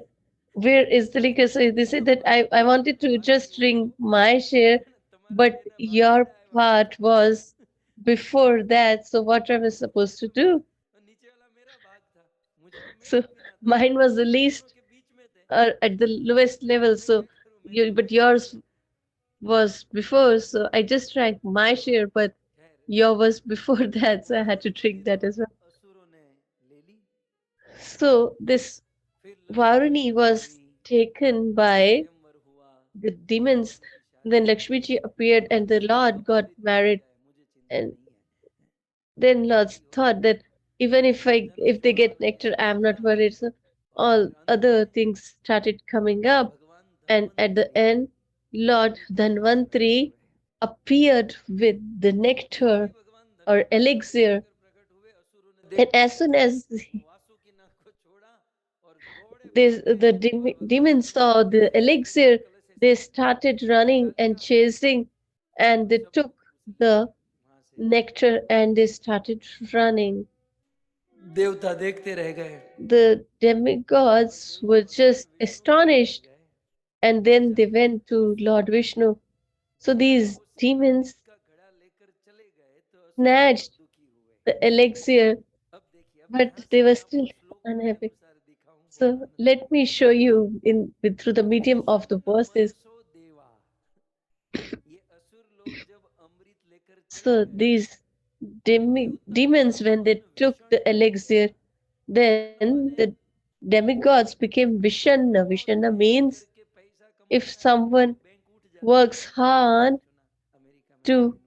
[SPEAKER 2] where is the liquor?" So they said that I wanted to just drink my share,
[SPEAKER 1] तुम्हारा
[SPEAKER 2] but
[SPEAKER 1] बेना भाग
[SPEAKER 2] your
[SPEAKER 1] आड़े आएगा,
[SPEAKER 2] part was before that. So what I was supposed to do?
[SPEAKER 1] और नीचे वाला मेरा भाग था, मुझे तो मेरा
[SPEAKER 2] So
[SPEAKER 1] पीना था,
[SPEAKER 2] mine was the
[SPEAKER 1] दोनों
[SPEAKER 2] least
[SPEAKER 1] के बीच में थे,
[SPEAKER 2] at the lowest level.
[SPEAKER 1] नहीं
[SPEAKER 2] So
[SPEAKER 1] मैं करूं, मैं तो
[SPEAKER 2] but
[SPEAKER 1] भाग पीना
[SPEAKER 2] yours
[SPEAKER 1] था,
[SPEAKER 2] was before. So I just drank my share, but
[SPEAKER 1] खैर
[SPEAKER 2] yours was before that. So I had
[SPEAKER 1] बोतल
[SPEAKER 2] to
[SPEAKER 1] पूरी
[SPEAKER 2] drink that as well.
[SPEAKER 1] असुरों ने ले ली,
[SPEAKER 2] So this
[SPEAKER 1] फिर लक्ष्मी
[SPEAKER 2] Varuni
[SPEAKER 1] प्रकट
[SPEAKER 2] was
[SPEAKER 1] हुई,
[SPEAKER 2] taken by
[SPEAKER 1] स्वयंवर हुआ,
[SPEAKER 2] the demons. Then Lakshmi ji appeared and the Lord got married. And then Lord thought that even if they get nectar, I'm not worried. So all other things started coming up. And at the end, Lord Dhanvantri appeared with the nectar or elixir. And as soon as demons saw the elixir, they started running and chasing, and they took the nectar and they started running.
[SPEAKER 1] देवता देखते रह गए,
[SPEAKER 2] The demigods were just astonished, and then they went to Lord Vishnu. So these demons snatched the elixir, but they were still unhappy. So let me show you through the medium of the verses. So these demons, when they took the elixir, then the demigods became Vishanna. Vishanna means if someone works hard to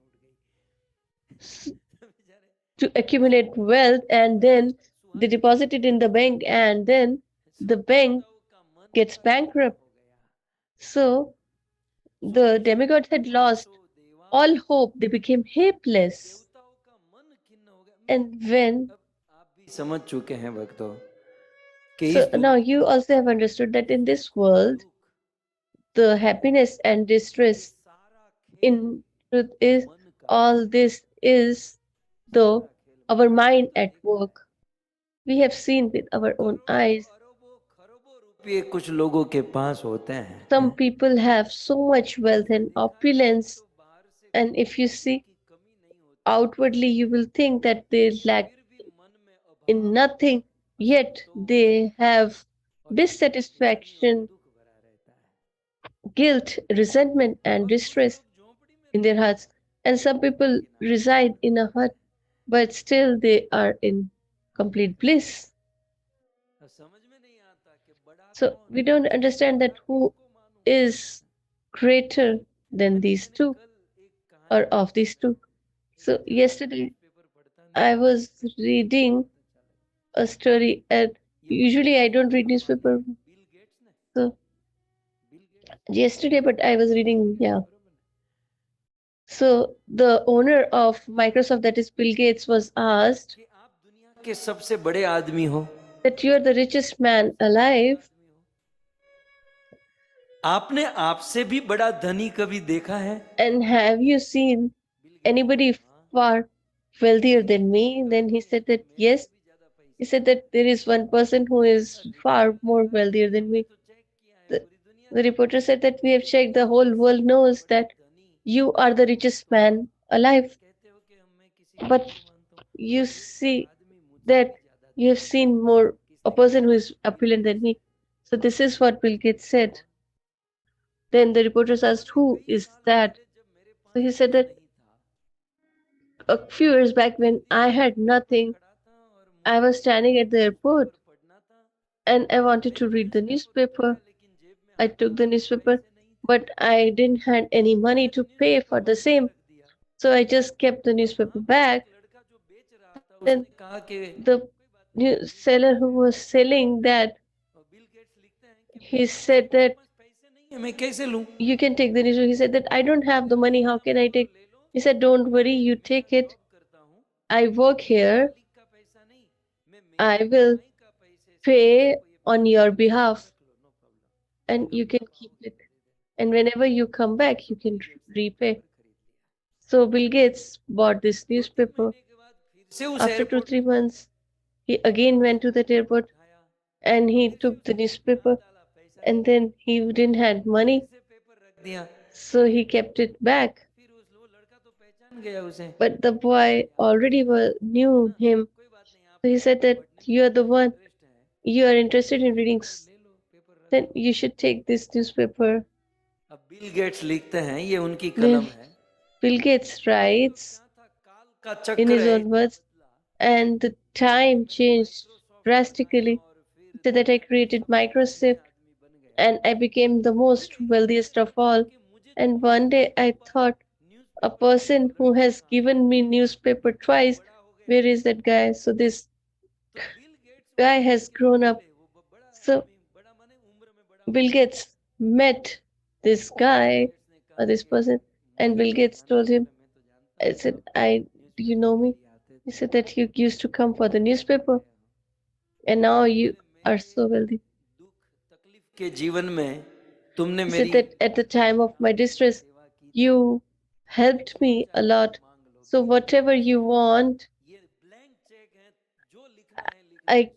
[SPEAKER 2] to accumulate wealth and then they deposit it in the bank and then the bank gets bankrupt. So the demigods had lost all hope. They became helpless. And when
[SPEAKER 1] समझ चुके हैं भक्तों कि
[SPEAKER 2] so
[SPEAKER 1] इस
[SPEAKER 2] now
[SPEAKER 1] दुनिया
[SPEAKER 2] you also have understood that in this world the happiness and distress in truth is all this is though our mind at work. We have seen with our own eyes.
[SPEAKER 1] रुपये कुछ लोगों के पास होते हैं,
[SPEAKER 2] Some people have so much wealth and opulence, and if you see outwardly, you will think that they lack in nothing, yet they have dissatisfaction, guilt, resentment, and distress in their hearts. And some people reside in a hut, but still they are in complete bliss. So we don't understand that who is greater than these two or of these two. So yesterday I was reading a story and usually I don't read newspaper. So yesterday, but I was reading, yeah. So the owner of Microsoft, that is Bill Gates, was asked
[SPEAKER 1] कि सबसे बड़े आदमी हो,
[SPEAKER 2] that you are the richest man alive,
[SPEAKER 1] आपने आपसे भी बड़ा धनी कभी देखा है?
[SPEAKER 2] and have you seen anybody far wealthier than me? Then he said that yes. He said that there is one person who is far more wealthier than me. The, the reporter said that we have checked, the whole world knows that you are the richest man alive. But you see that you have seen more a person who is opulent than me. So this is what Bill Gates said. Then the reporters asked, who is that? So he said that a few years back when I had nothing, I was standing at the airport and I wanted to read the newspaper. I took the newspaper, but I didn't have any money to pay for the same. So I just kept the newspaper back. Then the new seller who was selling that, he said that
[SPEAKER 1] मैं कैसे लूं?
[SPEAKER 2] you can take the newspaper. He said that I don't have the money. How can I take? He said, don't worry, you take it. I work here. I will pay on your behalf and you can keep it. And whenever you come back, you can repay. So Bill Gates bought this newspaper.
[SPEAKER 1] से उस
[SPEAKER 2] After two,
[SPEAKER 1] airport
[SPEAKER 2] 3 months, he again went to that airport and he took the newspaper and then he didn't have money.
[SPEAKER 1] रख दिया,
[SPEAKER 2] So he kept it back.
[SPEAKER 1] फिर उस वो लड़का तो पहचान गया उसे,
[SPEAKER 2] But the boy already knew him.
[SPEAKER 1] कोई बात नहीं,
[SPEAKER 2] So he
[SPEAKER 1] आपको
[SPEAKER 2] said that
[SPEAKER 1] पढ़ने
[SPEAKER 2] you are the one,
[SPEAKER 1] interest है,
[SPEAKER 2] you are interested in reading,
[SPEAKER 1] ले लो पेपर रख
[SPEAKER 2] then you should take this newspaper.
[SPEAKER 1] अब बिल गेट्स लिखते हैं, ये उनकी
[SPEAKER 2] Then
[SPEAKER 1] कलम है,
[SPEAKER 2] Bill Gates writes
[SPEAKER 1] क्या था, काल का
[SPEAKER 2] in
[SPEAKER 1] चक्र
[SPEAKER 2] his
[SPEAKER 1] है,
[SPEAKER 2] own words, and the time changed drastically. He said that I created Microsoft and I became the most wealthiest of all. And one day I thought, a person who has given me newspaper twice, where is that guy? So this guy has grown up. So Bill Gates met this guy or this person, and Bill Gates told him, I said, do you know me? He said that you used to come for the newspaper, and now you are so wealthy.
[SPEAKER 1] के जीवन में तुमने
[SPEAKER 2] He said
[SPEAKER 1] मेरी
[SPEAKER 2] that at the time of my distress, you helped me a lot. So whatever you want,
[SPEAKER 1] ये blank cheque है, जो लिखना है लिख लो
[SPEAKER 2] I
[SPEAKER 1] इसमें।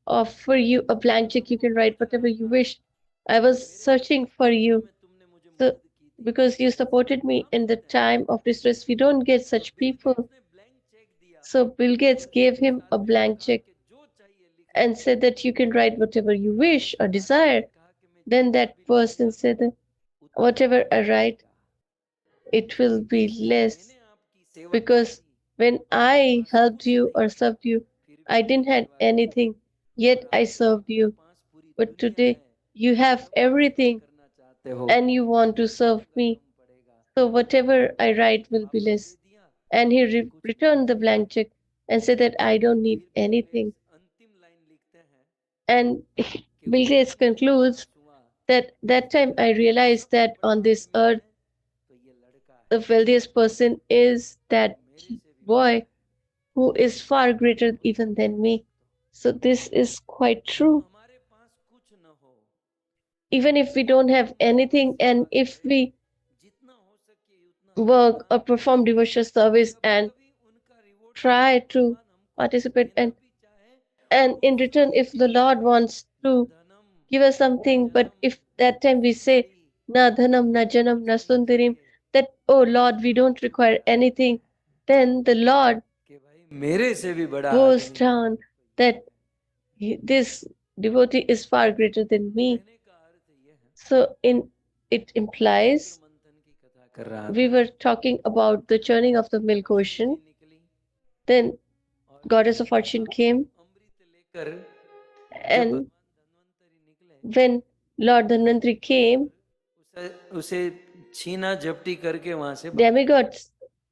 [SPEAKER 2] offer you a blank check. You can write whatever you wish. I was searching for you. So because you supported me in the time of distress, we don't get such people. So Bill Gates gave him a blank check and said that you can write whatever you wish or desire. Then that person said that whatever I write, it will be less, because when I helped you or served you, I didn't have anything, yet I served you. But today you have everything and you want to serve me. So whatever I write will be less. And he returned the blank check and said that I don't need anything. And Bill Gates concludes that that time I realized that on this earth, the wealthiest person is that boy who is far greater even than me. So this is quite true. Even if we don't have anything, and if we work or perform devotional service and try to participate, and in return, if the Lord wants to give us something, but if that time we say na dhanam na janam na sundarim, that oh Lord, we don't require anything, then the Lord
[SPEAKER 1] मेरे से भी बड़ा
[SPEAKER 2] goes
[SPEAKER 1] आदमी।
[SPEAKER 2] down that this devotee is far greater than me. So in it implies,
[SPEAKER 1] कर रहा
[SPEAKER 2] we
[SPEAKER 1] था,
[SPEAKER 2] were talking about the churning of the milk ocean. Then goddess of fortune came,
[SPEAKER 1] लेकर जब
[SPEAKER 2] and when Lord Dhanvantari came,
[SPEAKER 1] उसे छीना झपटी करके वहां से भाग।
[SPEAKER 2] demigods,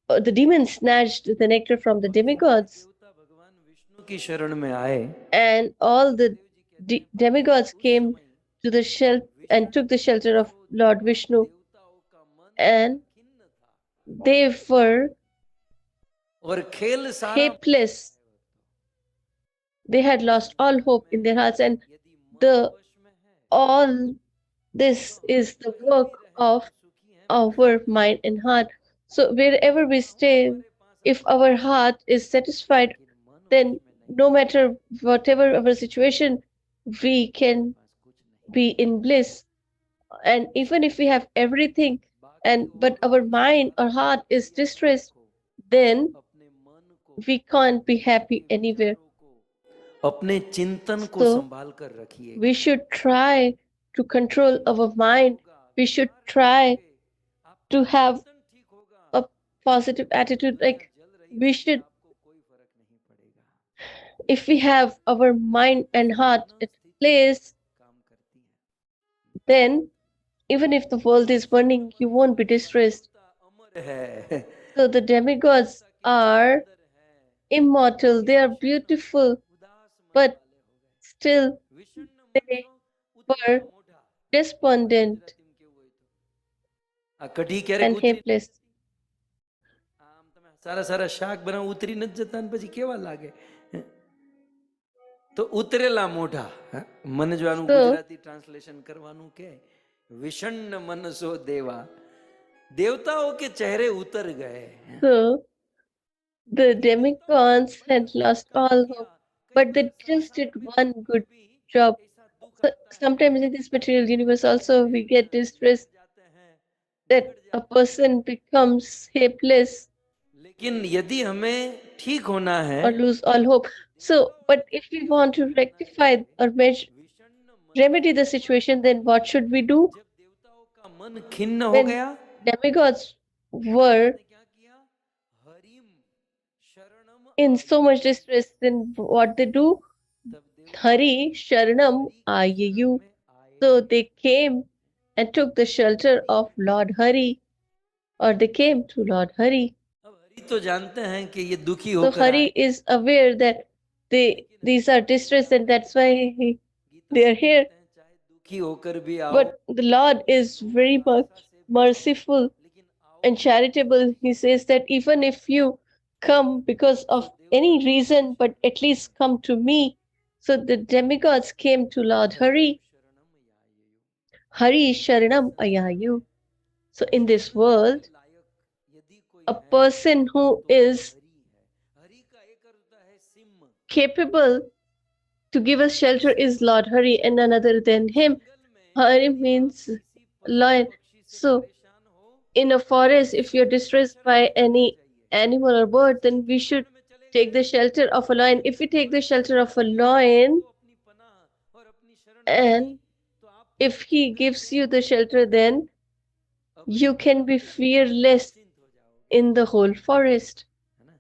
[SPEAKER 2] the demons snatched the nectar from the demigods,
[SPEAKER 1] देवता भगवान विष्णु की शरण में आए।
[SPEAKER 2] and all the demigods came to the shelter and took the shelter of Lord Vishnu,
[SPEAKER 1] देवताओं का मन
[SPEAKER 2] and
[SPEAKER 1] खिन्न था
[SPEAKER 2] they were
[SPEAKER 1] और खेल सारा
[SPEAKER 2] hopeless. They had lost all hope in their hearts, and the all this is the work of our mind and heart. So wherever we stay, if our heart is satisfied, then no matter whatever our situation, we can be in bliss. And even if we have everything, and but our mind or heart is distressed, then
[SPEAKER 1] अपने मन को,
[SPEAKER 2] we can't be happy
[SPEAKER 1] अपने
[SPEAKER 2] anywhere.
[SPEAKER 1] विचारों को, अपने चिंतन को
[SPEAKER 2] So
[SPEAKER 1] संभाल कर रखिएगा।
[SPEAKER 2] we should try to control our mind. We should try to have
[SPEAKER 1] ठीक होगा,
[SPEAKER 2] a positive attitude. Like we should,
[SPEAKER 1] आपको कोई फर्क नहीं पड़ेगा।
[SPEAKER 2] if we have our mind and heart at place,
[SPEAKER 1] काम करती है।
[SPEAKER 2] then even if the world is burning, you won't be distressed.
[SPEAKER 1] अमर है,
[SPEAKER 2] So the demigods are immortal, they are beautiful,
[SPEAKER 1] उदास मन
[SPEAKER 2] but
[SPEAKER 1] वाले हो गए।
[SPEAKER 2] still
[SPEAKER 1] विषण्ण
[SPEAKER 2] they
[SPEAKER 1] मनसो
[SPEAKER 2] were
[SPEAKER 1] उतरेला मोठा।
[SPEAKER 2] despondent
[SPEAKER 1] તેમ કેવું હોય તો આ કઢી ક્યારેક
[SPEAKER 2] and
[SPEAKER 1] ઉતરી
[SPEAKER 2] helpless.
[SPEAKER 1] આમ તમે સારા સારા શાક બનાવ ઉતરી નથી જતા ને પછી કેવા લાગે તો ઉતરેલા મોઢા મને જો આનું
[SPEAKER 2] So,
[SPEAKER 1] ગુજરાતી ટ્રાન્સલેશન કરવાનું કે વિષણ મનસો દેવા देवताओं के चेहरे उतर गए।
[SPEAKER 2] so the demigods had lost all hope, but they just did one good job. So sometimes in this material universe also we get distressed that a person becomes helpless
[SPEAKER 1] लेकिन यदि हमें ठीक होना है
[SPEAKER 2] or lose all hope. So, but if we want to rectify or remedy the situation, then what should we do?
[SPEAKER 1] जब देवताओं का मन खिन्न हो
[SPEAKER 2] When
[SPEAKER 1] गया
[SPEAKER 2] demigods were
[SPEAKER 1] उसने क्या किया, हरिम शरणम
[SPEAKER 2] in so much distress, then what they do?
[SPEAKER 1] तब देवता
[SPEAKER 2] Hari Sharanam Ayayu. So they came and took the shelter of Lord Hari, or they came to Lord Hari.
[SPEAKER 1] अब हरि तो जानते हैं कि ये दुखी
[SPEAKER 2] So
[SPEAKER 1] होकर
[SPEAKER 2] Hari
[SPEAKER 1] आए,
[SPEAKER 2] is aware that these are distressed and that's why
[SPEAKER 1] Gita
[SPEAKER 2] they
[SPEAKER 1] में
[SPEAKER 2] are here.
[SPEAKER 1] कहते हैं चाहे दुखी होकर भी आओ,
[SPEAKER 2] But the Lord is very much merciful
[SPEAKER 1] लेकिन आओ
[SPEAKER 2] and charitable. He says that even if you come because of any reason, but at least come to me. So the demigods came to Lord Hari.
[SPEAKER 1] शरणम यायेयु।
[SPEAKER 2] Hari Sharanam Ayayu. So in this
[SPEAKER 1] शरण के
[SPEAKER 2] world,
[SPEAKER 1] लायक यदि कोई
[SPEAKER 2] a
[SPEAKER 1] है
[SPEAKER 2] person who
[SPEAKER 1] तो वो
[SPEAKER 2] is
[SPEAKER 1] Hari है। हरि का एक अर्थ है Singh.
[SPEAKER 2] capable to give us shelter is Lord Hari and none other than him.
[SPEAKER 1] जंगल में
[SPEAKER 2] Hari
[SPEAKER 1] यदि आप
[SPEAKER 2] means
[SPEAKER 1] किसी पशु
[SPEAKER 2] lion.
[SPEAKER 1] पक्षी से
[SPEAKER 2] So
[SPEAKER 1] परेशान हो
[SPEAKER 2] in a
[SPEAKER 1] तो
[SPEAKER 2] forest,
[SPEAKER 1] किसी
[SPEAKER 2] if you're
[SPEAKER 1] जंगली
[SPEAKER 2] distressed
[SPEAKER 1] शरण
[SPEAKER 2] by
[SPEAKER 1] में चले
[SPEAKER 2] any
[SPEAKER 1] जाइए।
[SPEAKER 2] animal or bird, then we should
[SPEAKER 1] शरण में चले
[SPEAKER 2] take
[SPEAKER 1] गए
[SPEAKER 2] the shelter of a lion. If we take the
[SPEAKER 1] और जब
[SPEAKER 2] shelter of a
[SPEAKER 1] परमेश्वर ने
[SPEAKER 2] lion,
[SPEAKER 1] आपको अपनी पनाह और अपनी शरण दे दी
[SPEAKER 2] and
[SPEAKER 1] तो आप
[SPEAKER 2] if
[SPEAKER 1] पवित्र
[SPEAKER 2] he
[SPEAKER 1] घर
[SPEAKER 2] gives
[SPEAKER 1] में
[SPEAKER 2] you the shelter, then
[SPEAKER 1] अब
[SPEAKER 2] you can be fearless
[SPEAKER 1] निश्चिंत हो जाओगे,
[SPEAKER 2] in the whole forest.
[SPEAKER 1] है ना।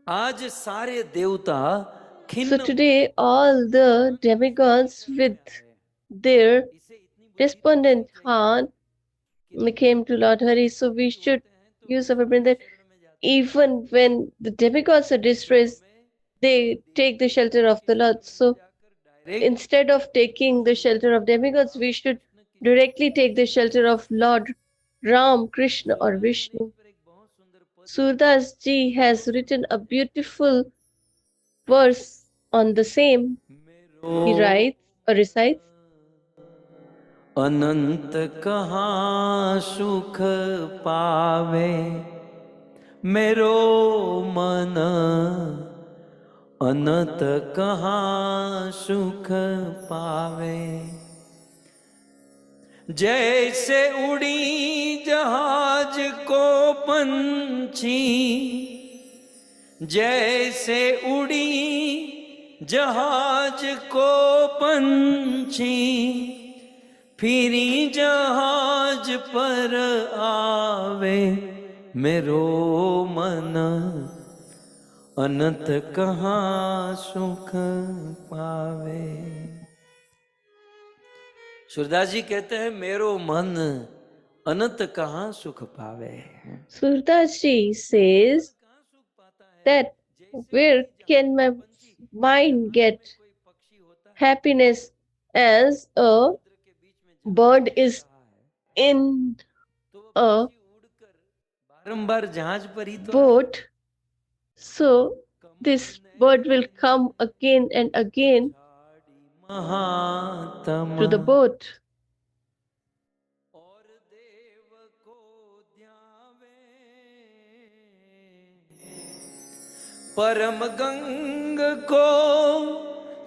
[SPEAKER 1] आज सारे देवता
[SPEAKER 2] So
[SPEAKER 1] खिन्न मन
[SPEAKER 2] today, all the demigods with their
[SPEAKER 1] इसे इतनी बुद्धि तो होनी
[SPEAKER 2] despondent
[SPEAKER 1] चाहिए
[SPEAKER 2] heart
[SPEAKER 1] कि
[SPEAKER 2] came to Lord Hari. So we
[SPEAKER 1] दुखी
[SPEAKER 2] should
[SPEAKER 1] होते हैं तो
[SPEAKER 2] use our brain
[SPEAKER 1] भगवान की
[SPEAKER 2] that
[SPEAKER 1] शरण में जाते हैं।
[SPEAKER 2] even when the demigods are
[SPEAKER 1] सुख
[SPEAKER 2] distressed,
[SPEAKER 1] में
[SPEAKER 2] they take the shelter
[SPEAKER 1] देवताओं
[SPEAKER 2] of
[SPEAKER 1] की
[SPEAKER 2] the
[SPEAKER 1] शरण
[SPEAKER 2] Lord.
[SPEAKER 1] में न
[SPEAKER 2] So
[SPEAKER 1] जाकर direct
[SPEAKER 2] instead of taking the shelter of demigods, we should directly take the shelter of Lord Ram, Krishna, or
[SPEAKER 1] Surdas ji ने इस
[SPEAKER 2] Vishnu.
[SPEAKER 1] पर एक बहुत सुंदर पद लिखा है।
[SPEAKER 2] Surdas ji has written a beautiful verse on the same.
[SPEAKER 1] मेरो
[SPEAKER 2] He writes or recites,
[SPEAKER 1] अनंत कहाँ सुख पावे, मेरो मन अनंत कहाँ सुख पावे। जैसे उड़ी जहाज को पंछी, जैसे उड़ी जहाज को पंछी, फिरी जहाज पर आवे, मेरो मन अनंत कहाँ सुख पावे। सूरदास जी कहते हैं मेरो मन अनंत कहाँ सुख पावे।
[SPEAKER 2] Surdas ji says
[SPEAKER 1] कहाँ सुख पाता है,
[SPEAKER 2] that
[SPEAKER 1] जैसे
[SPEAKER 2] where
[SPEAKER 1] उड़ी जहाज
[SPEAKER 2] can
[SPEAKER 1] को
[SPEAKER 2] my
[SPEAKER 1] पंछी,
[SPEAKER 2] mind
[SPEAKER 1] जहाज
[SPEAKER 2] get
[SPEAKER 1] में कोई पक्षी होता है
[SPEAKER 2] happiness as a
[SPEAKER 1] समुद्र के बीच में जहाज
[SPEAKER 2] bird
[SPEAKER 1] चल
[SPEAKER 2] is
[SPEAKER 1] रहा है
[SPEAKER 2] in
[SPEAKER 1] तो वो
[SPEAKER 2] a
[SPEAKER 1] पक्षी उड़कर बारंबार जहाज पर ही तो आए।
[SPEAKER 2] boat? So
[SPEAKER 1] Kamal
[SPEAKER 2] this bird will
[SPEAKER 1] Nayan
[SPEAKER 2] come again and again
[SPEAKER 1] छाड़ी महातम
[SPEAKER 2] to the boat.
[SPEAKER 1] और देव को ध्यावे, परम गंग को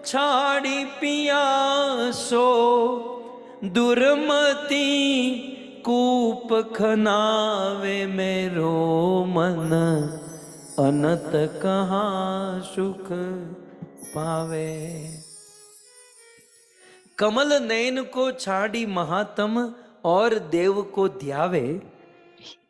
[SPEAKER 1] छाड़ी पियासो, दुर्मति कूप खनावे, मेरो मन अनंत कहाँ सुख पावे। कमल नयन को छाड़ी महात्म और देव को ध्यावे।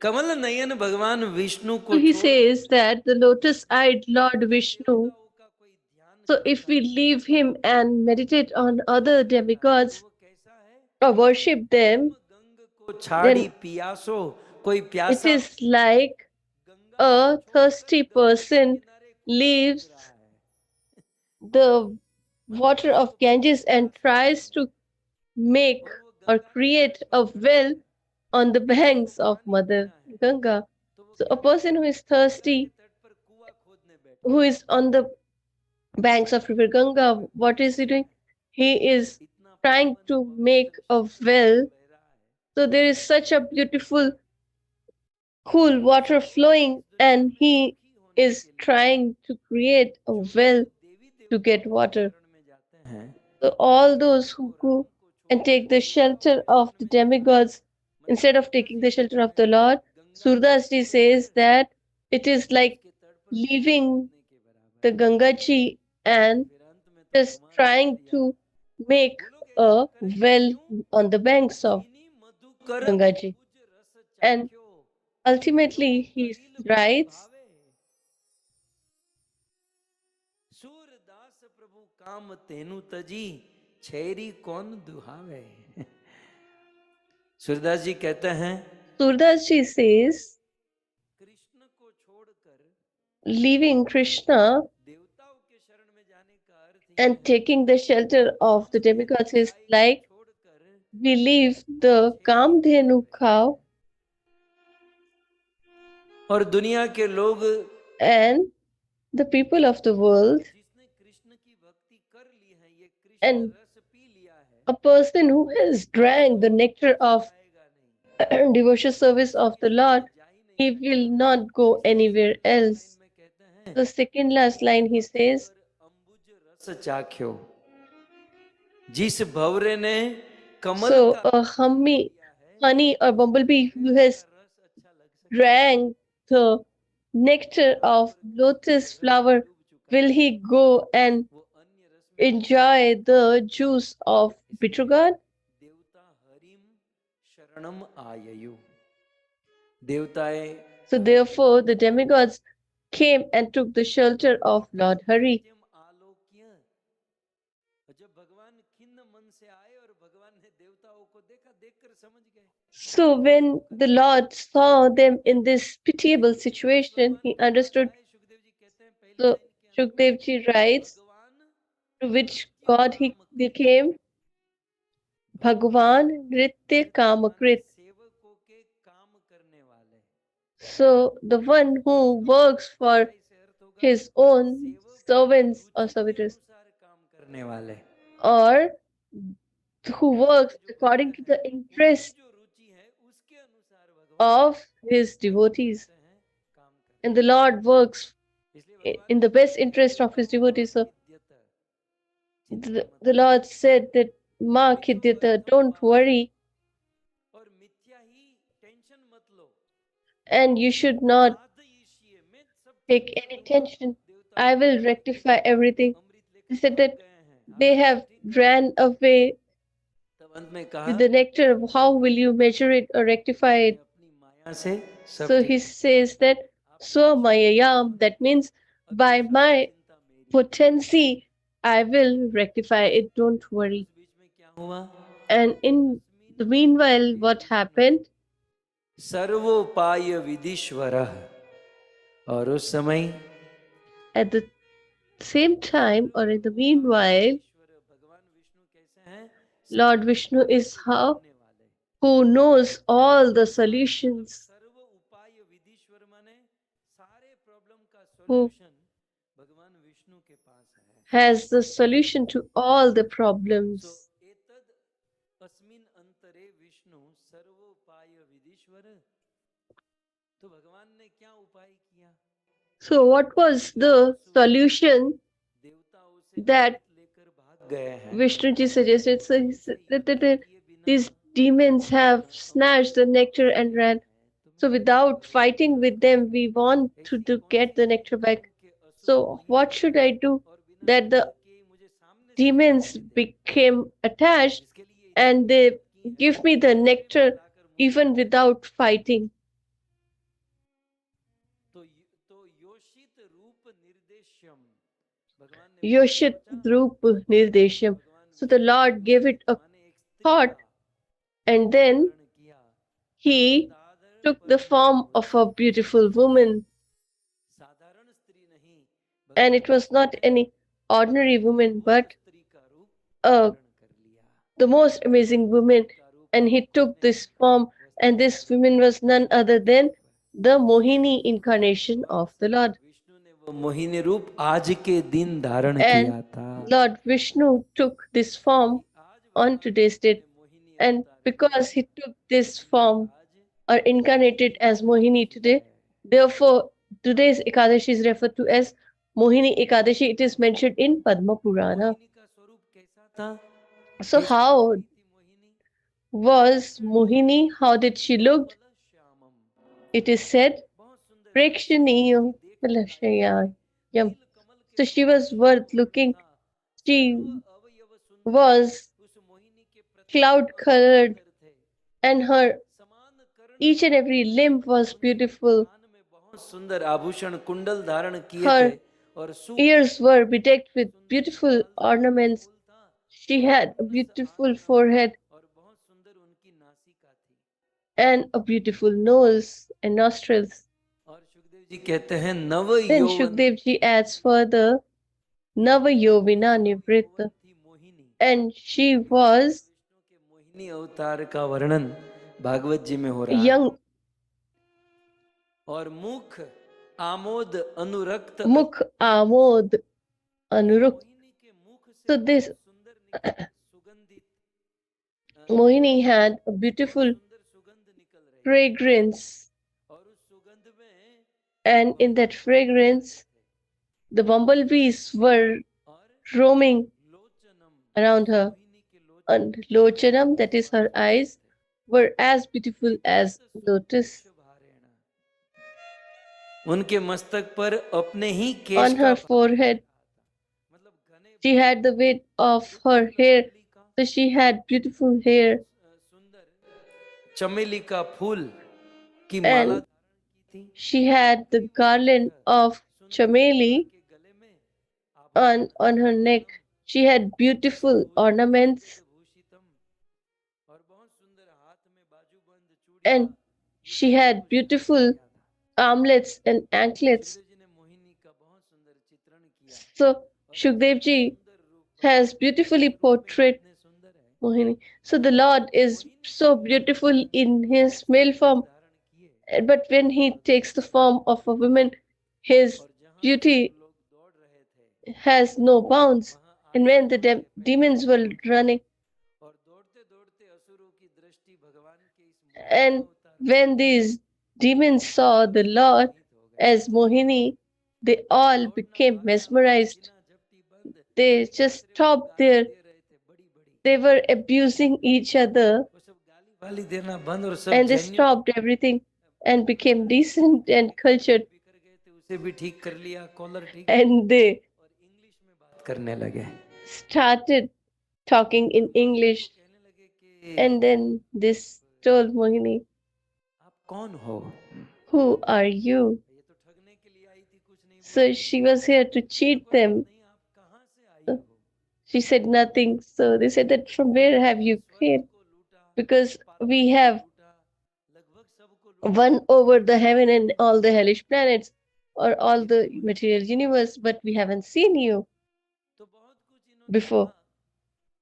[SPEAKER 1] कमल नयन भगवान विष्णु
[SPEAKER 2] So
[SPEAKER 1] को
[SPEAKER 2] he
[SPEAKER 1] छोड़
[SPEAKER 2] says that the lotus-eyed Lord Vishnu,
[SPEAKER 1] देवताओं का कोई ध्यान
[SPEAKER 2] so if
[SPEAKER 1] करता
[SPEAKER 2] we
[SPEAKER 1] है
[SPEAKER 2] leave him and meditate on other
[SPEAKER 1] तो
[SPEAKER 2] demigods
[SPEAKER 1] वो कैसा है,
[SPEAKER 2] or worship them,
[SPEAKER 1] गंग को छाड़ी
[SPEAKER 2] then
[SPEAKER 1] पियासो, कोई
[SPEAKER 2] it
[SPEAKER 1] प्यासा
[SPEAKER 2] is like
[SPEAKER 1] गंगा को
[SPEAKER 2] a
[SPEAKER 1] छोड़कर
[SPEAKER 2] thirsty
[SPEAKER 1] गंगा के
[SPEAKER 2] person
[SPEAKER 1] किनारे कूद
[SPEAKER 2] leaves
[SPEAKER 1] रहा है।
[SPEAKER 2] the
[SPEAKER 1] मतलब
[SPEAKER 2] water
[SPEAKER 1] उसको
[SPEAKER 2] of Ganges and
[SPEAKER 1] प्यासा नहीं
[SPEAKER 2] tries
[SPEAKER 1] है
[SPEAKER 2] to make
[SPEAKER 1] और वो
[SPEAKER 2] or
[SPEAKER 1] गंगा के
[SPEAKER 2] create
[SPEAKER 1] तट
[SPEAKER 2] a
[SPEAKER 1] पर खड़ा
[SPEAKER 2] well
[SPEAKER 1] है,
[SPEAKER 2] on the
[SPEAKER 1] उसको
[SPEAKER 2] banks of
[SPEAKER 1] पानी
[SPEAKER 2] Mother
[SPEAKER 1] पीना है
[SPEAKER 2] Ganga.
[SPEAKER 1] तो वो
[SPEAKER 2] So a
[SPEAKER 1] क्या
[SPEAKER 2] person
[SPEAKER 1] करता
[SPEAKER 2] who
[SPEAKER 1] है,
[SPEAKER 2] is
[SPEAKER 1] गंगा के
[SPEAKER 2] thirsty,
[SPEAKER 1] तट पर कुआं खोदने बैठा
[SPEAKER 2] who
[SPEAKER 1] है।
[SPEAKER 2] is on the banks of River Ganga, what is he doing? He is
[SPEAKER 1] इतना
[SPEAKER 2] trying
[SPEAKER 1] पावन
[SPEAKER 2] to make
[SPEAKER 1] पवित्र
[SPEAKER 2] a
[SPEAKER 1] शीतल जल
[SPEAKER 2] well.
[SPEAKER 1] बह रहा है,
[SPEAKER 2] So there is such a beautiful, cool water flowing,
[SPEAKER 1] इस दुनिया
[SPEAKER 2] and
[SPEAKER 1] में
[SPEAKER 2] he
[SPEAKER 1] सुखी होने
[SPEAKER 2] is
[SPEAKER 1] के लिए
[SPEAKER 2] trying to create a
[SPEAKER 1] जो
[SPEAKER 2] well
[SPEAKER 1] लोग देवी
[SPEAKER 2] to get
[SPEAKER 1] देवताओं की
[SPEAKER 2] water.
[SPEAKER 1] शरण में जाते हैं
[SPEAKER 2] So all those
[SPEAKER 1] वो
[SPEAKER 2] who
[SPEAKER 1] राम
[SPEAKER 2] go
[SPEAKER 1] को
[SPEAKER 2] and
[SPEAKER 1] छोड़कर
[SPEAKER 2] take the
[SPEAKER 1] देवताओं
[SPEAKER 2] shelter
[SPEAKER 1] के
[SPEAKER 2] of
[SPEAKER 1] शरण
[SPEAKER 2] the
[SPEAKER 1] में जाना,
[SPEAKER 2] demigods
[SPEAKER 1] मतलब
[SPEAKER 2] instead of
[SPEAKER 1] Surdas
[SPEAKER 2] taking
[SPEAKER 1] ji
[SPEAKER 2] the
[SPEAKER 1] कहते
[SPEAKER 2] shelter of
[SPEAKER 1] हैं
[SPEAKER 2] the Lord,
[SPEAKER 1] गंगा को
[SPEAKER 2] Surdas ji says
[SPEAKER 1] छोड़कर
[SPEAKER 2] that it is like
[SPEAKER 1] उसके तट पर कुआं
[SPEAKER 2] leaving
[SPEAKER 1] खोदने के बराबर
[SPEAKER 2] the
[SPEAKER 1] है।
[SPEAKER 2] Ganga ji and
[SPEAKER 1] फिर अंत में तो
[SPEAKER 2] just
[SPEAKER 1] कुमार
[SPEAKER 2] trying
[SPEAKER 1] दिया।
[SPEAKER 2] to make
[SPEAKER 1] वो लोग ऐसा
[SPEAKER 2] a
[SPEAKER 1] करेंगे
[SPEAKER 2] well
[SPEAKER 1] क्यों,
[SPEAKER 2] on the banks of
[SPEAKER 1] चीनी मधुकर
[SPEAKER 2] Ganga ji.
[SPEAKER 1] भुज रस
[SPEAKER 2] And
[SPEAKER 1] चाख्यो, तो
[SPEAKER 2] ultimately he
[SPEAKER 1] कलिल बल
[SPEAKER 2] writes,
[SPEAKER 1] भावे। सूरदास प्रभु काम तेनु तजी, छैरी कौन दुहावे। सूरदास जी कहते हैं
[SPEAKER 2] Surdas ji says,
[SPEAKER 1] कृष्ण को छोड़कर
[SPEAKER 2] leaving Krishna
[SPEAKER 1] देवताओं के शरण में जाने का अर्थ ये
[SPEAKER 2] and
[SPEAKER 1] है
[SPEAKER 2] taking the shelter of the demigods is like
[SPEAKER 1] छोड़कर
[SPEAKER 2] we leave the Kamdhenu cow
[SPEAKER 1] और दुनिया के लोग
[SPEAKER 2] and the people of the world
[SPEAKER 1] जिसने कृष्ण की भक्ति कर ली है, ये कृष्ण
[SPEAKER 2] and
[SPEAKER 1] रस पी लिया है,
[SPEAKER 2] a person who has drank the nectar of
[SPEAKER 1] जाएगा नहीं,
[SPEAKER 2] devotional service of the Lord,
[SPEAKER 1] जा ही नहीं
[SPEAKER 2] he
[SPEAKER 1] सकता।
[SPEAKER 2] will not go anywhere else.
[SPEAKER 1] Line में कहते हैं
[SPEAKER 2] The second last line he says,
[SPEAKER 1] Ambuj रस चाख्यो, जिस भवरे ने कमल
[SPEAKER 2] so
[SPEAKER 1] का
[SPEAKER 2] a honey or bumblebee who has
[SPEAKER 1] रस अच्छा लग सकता
[SPEAKER 2] drank the nectar of lotus flower, will he go and
[SPEAKER 1] वो अन्य रस में
[SPEAKER 2] enjoy the juice of bitter gourd?
[SPEAKER 1] देवता हरिम शरणम आययु, देवताएं
[SPEAKER 2] So therefore the demigods came and took the shelter of Lord Hari.
[SPEAKER 1] आलोक्य, जब भगवान खिन्न मन से आए और भगवान ने देवताओं को देखा, देखकर समझ गए।
[SPEAKER 2] So when the Lord saw them in this pitiable situation, he understood. So Shukdev ji writes, to which God he became Bhagavan Nritya Kamakrit.
[SPEAKER 1] सेवकों के काम करने वाले,
[SPEAKER 2] So the one who works for his own servants or servitors,
[SPEAKER 1] काम करने वाले,
[SPEAKER 2] or who works according to the interest
[SPEAKER 1] जो रुचि है उसके अनुसार भगवान
[SPEAKER 2] of his devotees.
[SPEAKER 1] काम करते
[SPEAKER 2] And the Lord works
[SPEAKER 1] हैं। इसलिए
[SPEAKER 2] in the best interest of his devotees. So the Lord said that Ma Khidyata, don't worry,
[SPEAKER 1] और मिथ्या ही टेंशन मत लो,
[SPEAKER 2] and you should not
[SPEAKER 1] साधयिष्ये, मैं सब
[SPEAKER 2] take any tension. I will rectify everything. He said that they have ran away
[SPEAKER 1] तब अंत में कहा
[SPEAKER 2] with the nectar. How will you measure it or rectify it?
[SPEAKER 1] अपनी माया से सब
[SPEAKER 2] So
[SPEAKER 1] ठीक
[SPEAKER 2] he says that so mayayam, that means by my potency, I will rectify it. Don't worry.
[SPEAKER 1] बीच में क्या हुआ,
[SPEAKER 2] And in the meanwhile, what happened?
[SPEAKER 1] सर्वोपाय विधीश्वर, और उस समय
[SPEAKER 2] At the same time, or in the meanwhile,
[SPEAKER 1] भगवान विष्णु कैसे हैं,
[SPEAKER 2] Lord Vishnu is how who knows all the solutions,
[SPEAKER 1] सर्व उपाय विधीश्वर माने सारे प्रॉब्लम का
[SPEAKER 2] who
[SPEAKER 1] सॉल्यूशन भगवान विष्णु के पास है।
[SPEAKER 2] has the solution to all the problems.
[SPEAKER 1] एतद अस्मिन् अंतरे विष्णु सर्वोपाय विधीश्वर, तो भगवान ने क्या उपाय किया,
[SPEAKER 2] So, what was the solution
[SPEAKER 1] देवताओं से
[SPEAKER 2] that
[SPEAKER 1] लेकर भाग गए हैं,
[SPEAKER 2] Vishnuji suggested? So, he said that these demons have snatched the nectar and ran. So, without fighting with them, we want to get the nectar back. So, what should I do that the demons became attached and they give me the nectar even without fighting?
[SPEAKER 1] तो योषित रूप निर्देश्यम, भगवान ने
[SPEAKER 2] Yoshit Drup Nirdeshyam. So the Lord gave it a thought, and then
[SPEAKER 1] किया,
[SPEAKER 2] he took the form of a beautiful woman.
[SPEAKER 1] साधारण स्त्री नहीं,
[SPEAKER 2] And it was not any ordinary woman, but
[SPEAKER 1] स्त्री का रूप
[SPEAKER 2] a,
[SPEAKER 1] कर लिया,
[SPEAKER 2] the most amazing woman. And he took this form, and this woman was none other than the Mohini incarnation of the Lord.
[SPEAKER 1] Vishnu ने वो मोहिनी रूप आज के दिन धारण
[SPEAKER 2] And
[SPEAKER 1] किया था,
[SPEAKER 2] Lord Vishnu took this form on today's date. And because he took this form or incarnated as Mohini today, therefore today's Ekadashi is referred to as Mohini Ekadashi. It is mentioned in Padma Purana.
[SPEAKER 1] Mohini का स्वरूप कैसा था,
[SPEAKER 2] So how was Mohini? How did she look?
[SPEAKER 1] श्यामम,
[SPEAKER 2] It is said,
[SPEAKER 1] बहुत सुंदर,
[SPEAKER 2] Prekshaniyam Palashayayam. So she was worth looking. She
[SPEAKER 1] अवयव सुंदर,
[SPEAKER 2] was
[SPEAKER 1] उस मोहिनी के प्रति
[SPEAKER 2] cloud colored,
[SPEAKER 1] थे,
[SPEAKER 2] and her
[SPEAKER 1] समान कर्ण,
[SPEAKER 2] each and every limb was beautiful.
[SPEAKER 1] कान में बहुत सुंदर आभूषण कुंडल धारण किए थे,
[SPEAKER 2] Her
[SPEAKER 1] और
[SPEAKER 2] ears were bedecked with beautiful ornaments. She had a beautiful forehead
[SPEAKER 1] और बहुत सुंदर उनकी नासिका थी।
[SPEAKER 2] and a beautiful nose and nostrils.
[SPEAKER 1] और सुखदेव जी कहते हैं नव
[SPEAKER 2] Then
[SPEAKER 1] यौवन
[SPEAKER 2] Shukdev ji adds further, Nava Yovina Nivrita,
[SPEAKER 1] थी Mohini.
[SPEAKER 2] and she was
[SPEAKER 1] Vishnu के मोहिनी अवतार का वर्णन भागवत जी में हो
[SPEAKER 2] a
[SPEAKER 1] रहा है।
[SPEAKER 2] young
[SPEAKER 1] और मुख आमोद अनुरक्त
[SPEAKER 2] Mukh Amod Anuruk.
[SPEAKER 1] मोहिनी के मुख से
[SPEAKER 2] So this
[SPEAKER 1] बहुत सुंदर निकल सुगंधित
[SPEAKER 2] Mohini had a beautiful
[SPEAKER 1] सुंदर सुगंध निकल रही
[SPEAKER 2] fragrance,
[SPEAKER 1] और उस सुगंध में
[SPEAKER 2] and in that fragrance, the bumblebees were
[SPEAKER 1] और
[SPEAKER 2] roaming
[SPEAKER 1] लोचनम
[SPEAKER 2] around her,
[SPEAKER 1] मोहिनी के लोचन
[SPEAKER 2] and Lochanam, that is her eyes, were as beautiful as lotus.
[SPEAKER 1] भारेण उनके मस्तक पर अपने ही केश
[SPEAKER 2] On
[SPEAKER 1] का
[SPEAKER 2] her forehead,
[SPEAKER 1] मतलब घने
[SPEAKER 2] she had the weight of her hair, so she had beautiful hair,
[SPEAKER 1] सुंदर चमेली का फूल की माला
[SPEAKER 2] and
[SPEAKER 1] धारण की थी।
[SPEAKER 2] she had the garland of chameli
[SPEAKER 1] के गले में
[SPEAKER 2] on her neck. She had beautiful ornaments,
[SPEAKER 1] भूषितम और बहुत सुंदर हाथ में बाजूबंद चूड़ी
[SPEAKER 2] and she had beautiful armlets and anklets.
[SPEAKER 1] जी ने मोहिनी का बहुत सुंदर चित्रण किया।
[SPEAKER 2] So Shukdev ji has beautifully portrayed
[SPEAKER 1] इतने सुंदर है
[SPEAKER 2] Mohini. So the Lord is so beautiful in his male form,
[SPEAKER 1] धारण किए
[SPEAKER 2] but when he takes the form of a woman, his
[SPEAKER 1] और जहाँ
[SPEAKER 2] beauty
[SPEAKER 1] लोग दौड़ रहे थे
[SPEAKER 2] has no bounds. And when the demons were running,
[SPEAKER 1] और दौड़ते दौड़ते असुरों की दृष्टि भगवान के इस
[SPEAKER 2] and when these demons saw the Lord as Mohini, they all became mesmerized.
[SPEAKER 1] झपटी बंद
[SPEAKER 2] They just stopped there.
[SPEAKER 1] दे रहे थे बड़ी बड़ी
[SPEAKER 2] They were abusing each other,
[SPEAKER 1] वो सब गाली वाली देना बंद और सब
[SPEAKER 2] and they
[SPEAKER 1] जन्य
[SPEAKER 2] stopped everything and became decent and cultured,
[SPEAKER 1] बिखर गए थे उसे भी ठीक कर लिया कॉलर ठीक
[SPEAKER 2] and they
[SPEAKER 1] और इंग्लिश में बात करने लगे
[SPEAKER 2] started talking in English.
[SPEAKER 1] कहने लगे कि
[SPEAKER 2] And then this told Mohini,
[SPEAKER 1] आप कौन हो
[SPEAKER 2] Who are you?
[SPEAKER 1] ये तो ठगने के लिए आई थी कुछ नहीं
[SPEAKER 2] So she was here to cheat them.
[SPEAKER 1] नहीं आप कहाँ से आई हो
[SPEAKER 2] She said nothing. So they said that from where have you came?
[SPEAKER 1] को लूटा
[SPEAKER 2] Because we have
[SPEAKER 1] लूटा लगभग सबको
[SPEAKER 2] won over the heaven and all the hellish planets or all the material universe, but we haven't seen you
[SPEAKER 1] तो बहुत कुछ इन्होंने
[SPEAKER 2] before.
[SPEAKER 1] कहा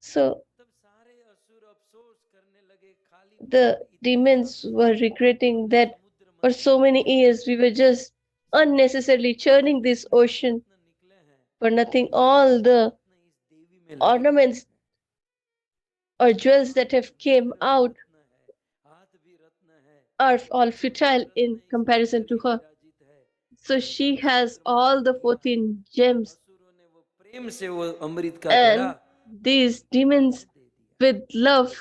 [SPEAKER 2] So
[SPEAKER 1] तब सारे असुर अफसोस करने लगे खाली
[SPEAKER 2] the demons were regretting that for so many years we were just unnecessarily churning this ocean
[SPEAKER 1] निकले हैं
[SPEAKER 2] for nothing. All the
[SPEAKER 1] इस देवी में लगे
[SPEAKER 2] ornaments or jewels that have came out
[SPEAKER 1] हाथ भी रत्न है
[SPEAKER 2] are all futile in comparison to her.
[SPEAKER 1] विराजित है
[SPEAKER 2] So she has all the 14 gems,
[SPEAKER 1] असुरों ने वो प्रेम से वो अमृत का घड़ा
[SPEAKER 2] and these demons, with love,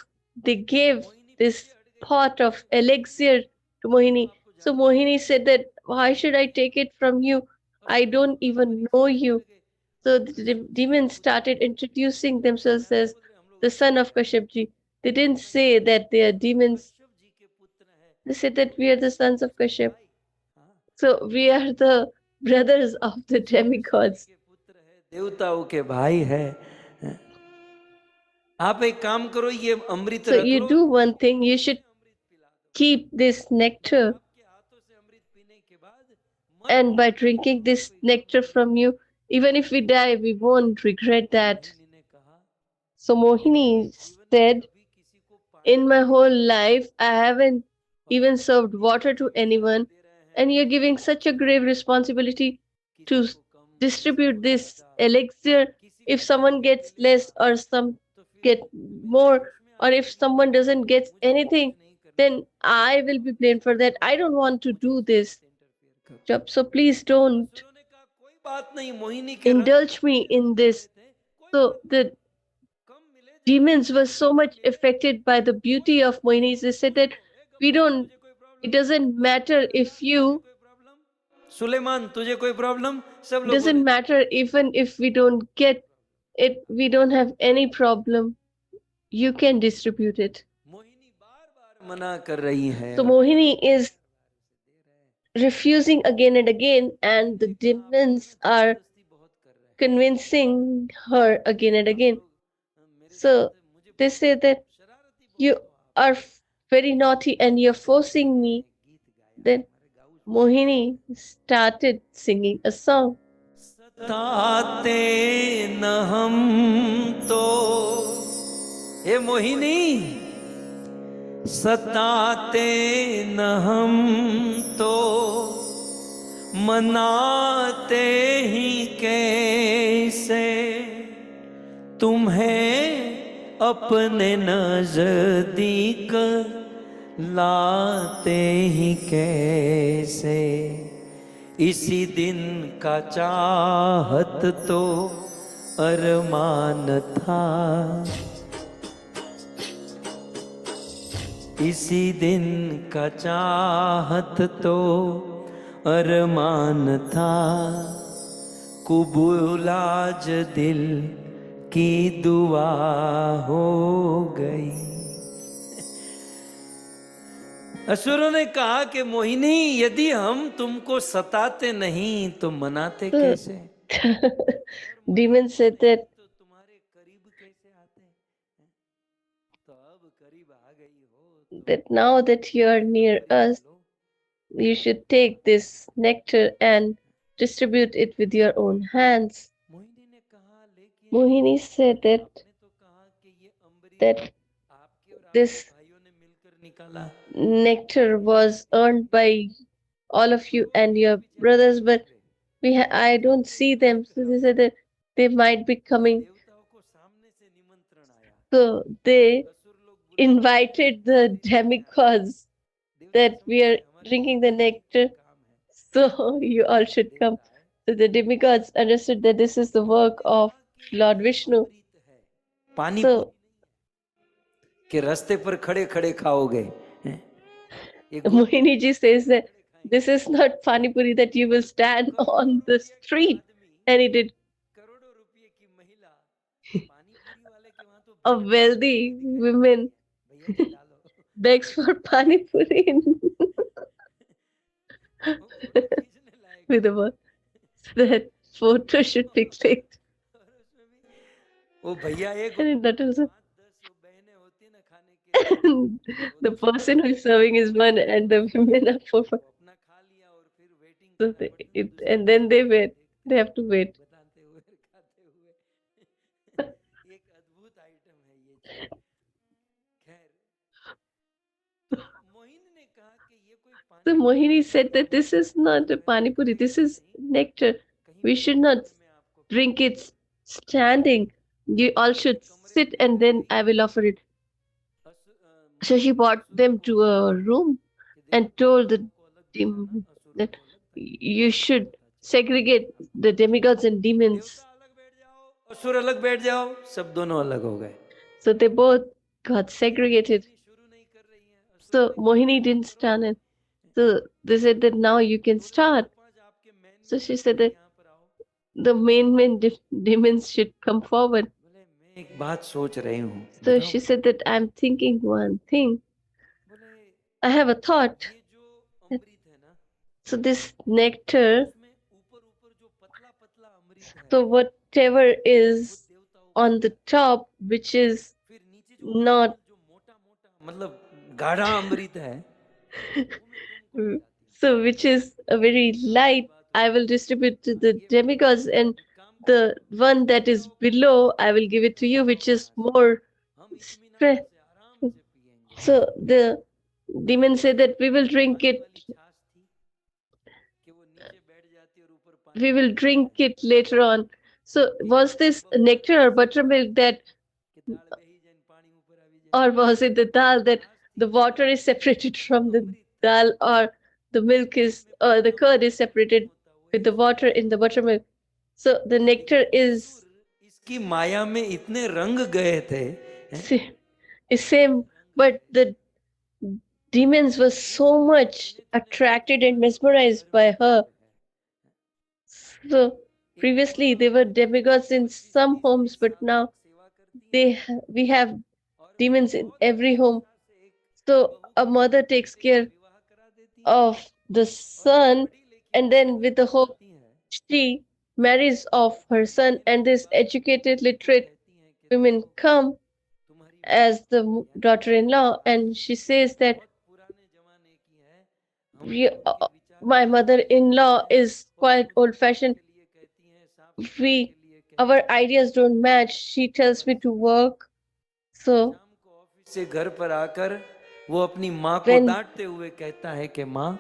[SPEAKER 2] they gave this pot of elixir to Mohini. So Mohini said that, why should I take it from you? I don't even know you. So the demons started introducing themselves as the son of Kashyapji. They didn't say that they are demons.
[SPEAKER 1] Shiv जी के पुत्र है
[SPEAKER 2] They said that we are the sons of Kashyap.
[SPEAKER 1] हाँ,
[SPEAKER 2] So we are the brothers of the demigods.
[SPEAKER 1] के पुत्र है देवताओं के भाई है आप एक काम करो ये अमृत
[SPEAKER 2] So
[SPEAKER 1] रख
[SPEAKER 2] you
[SPEAKER 1] low
[SPEAKER 2] do one thing, you should keep this nectar,
[SPEAKER 1] आपके हाथों से अमृत पीने के बाद
[SPEAKER 2] and by drinking this nectar from you, even if we die, we won't regret that.
[SPEAKER 1] Mohini ने कहा
[SPEAKER 2] So Mohini said,
[SPEAKER 1] कभी किसी को पानी
[SPEAKER 2] in my whole life, I haven't even served water to anyone,
[SPEAKER 1] दे रहे हैं
[SPEAKER 2] and you're giving such a grave responsibility to distribute this elixir. If someone gets less or some get more, or if someone doesn't get anything, then I will be blamed for that. I don't want to do this job, so please don't
[SPEAKER 1] असुरों ने कहा कोई बात नहीं मोहिनी के रंग
[SPEAKER 2] indulge me in this. So the
[SPEAKER 1] कम मिले
[SPEAKER 2] demons were so much affected by the beauty of Mohini. They said that we don't, it doesn't matter if you,
[SPEAKER 1] Suleman तुझे कोई प्रॉब्लम सब
[SPEAKER 2] it
[SPEAKER 1] लोगों
[SPEAKER 2] doesn't
[SPEAKER 1] ने
[SPEAKER 2] matter even if we don't get it, we don't have any problem. You can distribute it.
[SPEAKER 1] Mohini बार बार मना कर रही है
[SPEAKER 2] So Mohini is refusing again and again, and the demons are
[SPEAKER 1] जबरदस्ती बहुत कर रहे हैं
[SPEAKER 2] convincing her again and again. So they say that you are very naughty and you're forcing me. Then Mohini started singing a song.
[SPEAKER 1] सताते न हम तो, हे मोहिनी, सताते न हम तो मनाते ही कैसे, तुम्हें अपने नजदीक लाते ही कैसे, इसी दिन का चाहत तो अरमान था, इसी दिन का चाहत तो अरमान था, कबूल आज दिल की दुआ हो गई। असुरों ने कहा कि मोहिनी, यदि हम तुमको सताते नहीं तो मनाते
[SPEAKER 2] So
[SPEAKER 1] कैसे,
[SPEAKER 2] demon said that
[SPEAKER 1] तो तुम्हारे करीब कैसे आते, तो अब करीब आ गई हो तो
[SPEAKER 2] now that you are near us, you should take this nectar and distribute it with your own hands.
[SPEAKER 1] Mohini ने कहा, लेकिन
[SPEAKER 2] Mohini said that
[SPEAKER 1] आपने तो कहा कि ये अमृत
[SPEAKER 2] that
[SPEAKER 1] आपके और आपके
[SPEAKER 2] this
[SPEAKER 1] भाइयों ने मिलकर निकाला,
[SPEAKER 2] nectar was earned by all of you and your brothers, but I don't see them. So they said that they might be coming.
[SPEAKER 1] देवताओं को सामने से निमंत्रण आया,
[SPEAKER 2] So they
[SPEAKER 1] असुर लोग बुला
[SPEAKER 2] invited the demigods
[SPEAKER 1] देवता
[SPEAKER 2] that we
[SPEAKER 1] समझे
[SPEAKER 2] are
[SPEAKER 1] हमारे
[SPEAKER 2] drinking the nectar,
[SPEAKER 1] काम है,
[SPEAKER 2] so you all should come.
[SPEAKER 1] देवता है,
[SPEAKER 2] So the demigods understood that this is the work of Lord Vishnu.
[SPEAKER 1] अमृत है, पानी
[SPEAKER 2] So
[SPEAKER 1] के रास्ते पर खड़े खड़े खाओगे, हैं? ये
[SPEAKER 2] Mohini ji says that this is not Pani Puri that you will stand on the street and eat it.
[SPEAKER 1] करोड़ों रुपए की महिला पानी पूरी वाले के वहां तो
[SPEAKER 2] A wealthy woman
[SPEAKER 1] भैया जी डालो,
[SPEAKER 2] begs for Pani Puri
[SPEAKER 1] खींचने लायक
[SPEAKER 2] with a word. So that photo should be clicked.
[SPEAKER 1] और उसमें भी वो भैया एक
[SPEAKER 2] And in that also,
[SPEAKER 1] 5-10 बहनें होती है ना खाने के,
[SPEAKER 2] the person who is serving is one and the women are four.
[SPEAKER 1] वो अपना खा लिया और फिर वेटिंग
[SPEAKER 2] So
[SPEAKER 1] करना पड़ता है, दूसरे
[SPEAKER 2] and then they wait.
[SPEAKER 1] देखते
[SPEAKER 2] They have to wait.
[SPEAKER 1] बताते हुए खाते हुए एक अद्भुत आइटम है ये चीज। खैर, तो मोहिनी ने कहा कि ये कोई
[SPEAKER 2] So
[SPEAKER 1] पानी
[SPEAKER 2] Mohini said that this is not a Pani Puri, this is nectar. We should not drink it standing. You all should sit and then I will offer it. So she brought them to a room and told the demon that you should segregate the demigods and demons.
[SPEAKER 1] असुर अलग बैठ जाओ, सब दोनों अलग हो गए।
[SPEAKER 2] So they both got segregated. So Mohini didn't stand it. So they said that now you can start. So she said that the main demons should come forward.
[SPEAKER 1] मैं एक बात सोच रही हूँ,
[SPEAKER 2] So she said that I'm thinking one thing. I have a thought.
[SPEAKER 1] ये जो अमृत है ना,
[SPEAKER 2] So this nectar,
[SPEAKER 1] उसमें ऊपर ऊपर जो पतला पतला अमृत है,
[SPEAKER 2] so whatever is on the top, which is
[SPEAKER 1] फिर नीचे जो
[SPEAKER 2] not
[SPEAKER 1] जो मोटा मोटा मतलब गाढ़ा अमृत है,
[SPEAKER 2] so which is a very light, I will distribute to the demigods, and the one that is below, I will give it to you, which is more spread. So the demon said that we will drink it. We will drink it later on. So was this nectar or buttermilk that, or was it the dal that the water is separated from the dal, or the milk is, or the curd is separated with the water in the buttermilk? So the nectar is
[SPEAKER 1] इसकी माया में इतने रंग गए थे,
[SPEAKER 2] is same, but the demons were so much attracted and mesmerized by her. So previously they were demigods in some homes, but now we have demons in every home. So a mother takes care of the son, and then with the hope she marries off her son, and this educated, literate women come as the daughter-in-law, and she says that we, my mother-in-law is quite old-fashioned. We, our ideas don't match. She tells me to work. So
[SPEAKER 1] से घर पर आकर वो अपनी माँ को
[SPEAKER 2] when
[SPEAKER 1] डांटते हुए कहता है कि माँ,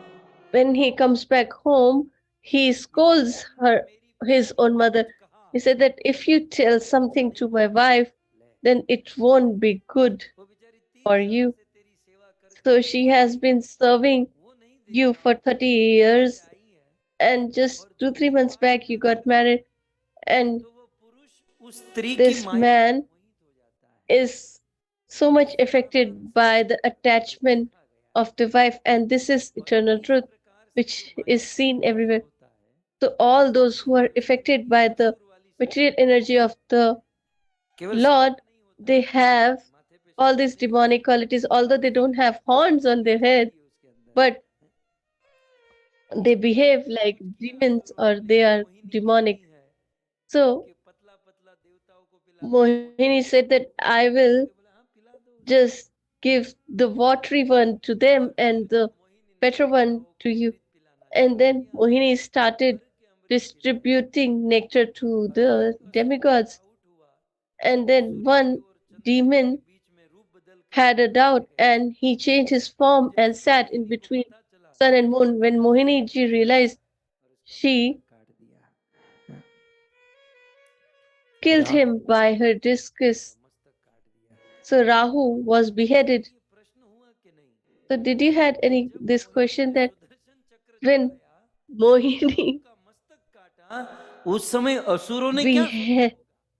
[SPEAKER 2] when he comes back home, he scolds her, his own mother. He said that if you tell something to my wife, then it won't be good for you. So she has been serving you for 30 years, and just 2 3 months back you got married, and
[SPEAKER 1] उस स्त्री की
[SPEAKER 2] this
[SPEAKER 1] Maya
[SPEAKER 2] man is so much affected by the attachment of the wife, and this is eternal truth which is seen everywhere. So all those who are affected by the material energy of the Lord, they have all these demonic qualities, although they don't have horns on their head, but they behave like demons or they are demonic. So Mohini said that I will just give the watery one to them and the better one to you. And then Mohini started distributing nectar to the demigods. And then one demon had a doubt and he changed his form and sat in between sun and moon. When Mohini ji realized, she killed him by her discus. So Rahu was beheaded. So did you had any this question that when Mohini
[SPEAKER 1] उस समय असुरों ने क्या सोचा?
[SPEAKER 2] behe-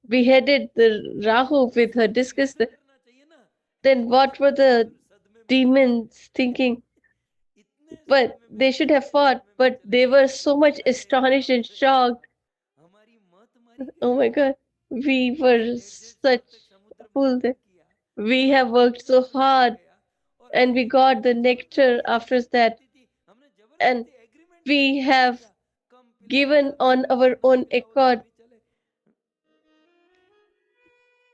[SPEAKER 2] beheaded the Rahu with her discus, then what were the demons thinking? But they should have fought, but they were so much astonished and shocked. Oh my god, we were such fools. We have worked so hard and we got the nectar after that, and we have given on our own accord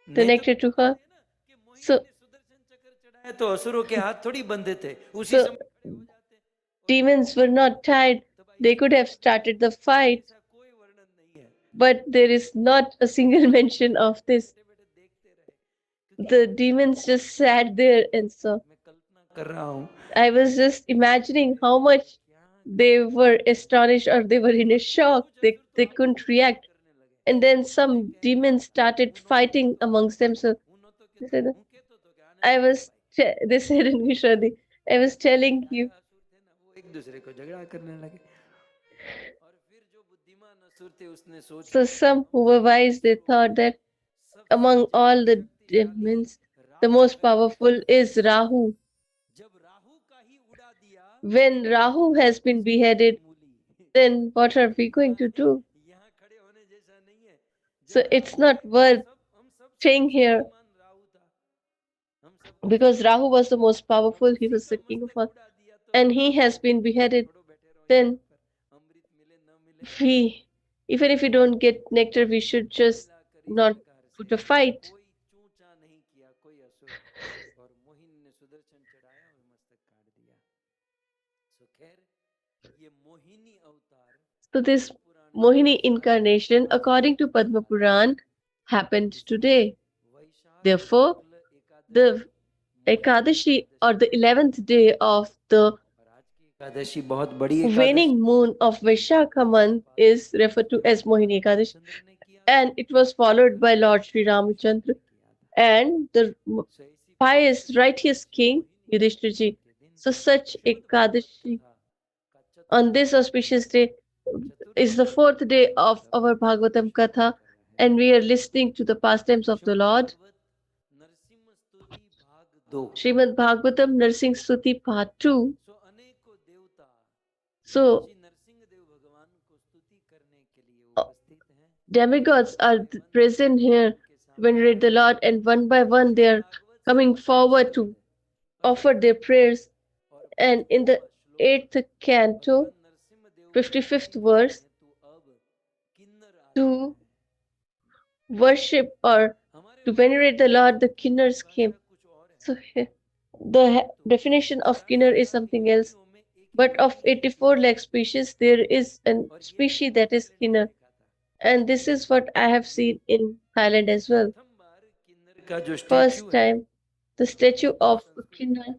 [SPEAKER 2] the nectar to her. So,
[SPEAKER 1] तो असुरों के हाथ थोड़ी बंधे थे, उसी
[SPEAKER 2] so
[SPEAKER 1] समय खड़े हो जाते।
[SPEAKER 2] demons were not tied. They could have started the fight,
[SPEAKER 1] ऐसा कोई वर्णन नहीं है,
[SPEAKER 2] but there is not a single mention of this.
[SPEAKER 1] देखते रहे।
[SPEAKER 2] The demons just sat there and saw.
[SPEAKER 1] मैं कल्पना कर रहा हूँ
[SPEAKER 2] I was just imagining how much they were astonished or they were in a shock. They couldn't react. And then some demons started fighting amongst themselves. They said, they said in Vishwadi, I was telling you.
[SPEAKER 1] वो एक दूसरे को झगड़ा करने लगे। और फिर जो बुद्धिमान असुर थे उसने सोच
[SPEAKER 2] So some who were wise, they thought that among all the demons, the most powerful is Rahu.
[SPEAKER 1] जब राहु का ही उड़ा दिया,
[SPEAKER 2] When Rahu has been beheaded, then what are we going to do?
[SPEAKER 1] यहाँ खड़े होने जैसा नहीं है।
[SPEAKER 2] So it's not worth
[SPEAKER 1] हम सब
[SPEAKER 2] staying here
[SPEAKER 1] राहु था, हम सब
[SPEAKER 2] because Rahu was the most powerful. He was the king of all,
[SPEAKER 1] उड़ा दिया तो
[SPEAKER 2] and he has been beheaded. Then
[SPEAKER 1] अमृत मिले न मिले
[SPEAKER 2] we, even if we don't get nectar, we should just not put a fight.
[SPEAKER 1] कोई चूचा नहीं किया कोई असुर, और मोहिनी ने सुदर्शन चढ़ाया और मस्तक काट दिया। सो खैर ये मोहिनी अवतार
[SPEAKER 2] So this Mohini incarnation, according to Padma Puran, happened today. Therefore, the Ekadashi or the 11th day of the
[SPEAKER 1] Ekadashi बहुत बड़ी Ekadashi
[SPEAKER 2] waning moon of Vaishakha month is referred to as Mohini Ekadashi, and it was followed by Lord Sri Ramachandra and the pious righteous king Yudhishthirji. So such Ekadashi on this auspicious day is the fourth day of our Bhagavatam Katha, and we are listening to the pastimes of the Lord.
[SPEAKER 1] Narasimha स्तुति भाग 2।
[SPEAKER 2] Srimad Bhagavatam Narsing Stuti Part 2.
[SPEAKER 1] सो अनेकों देवता
[SPEAKER 2] So,
[SPEAKER 1] Shri Narsingh Dev भगवान को स्तुति करने के लिए उपस्थित हैं।
[SPEAKER 2] demigods are present here to venerate the Lord, and one by one they are coming forward to offer their prayers. And in the 8th canto, 55th verse, to worship or to venerate the Lord, the Kinnars came. So the definition of Kinnar is something else. But of 84 lakh species, there is a species that is Kinnar. And this is what I have seen in Thailand as well. First time, the statue of a Kinnar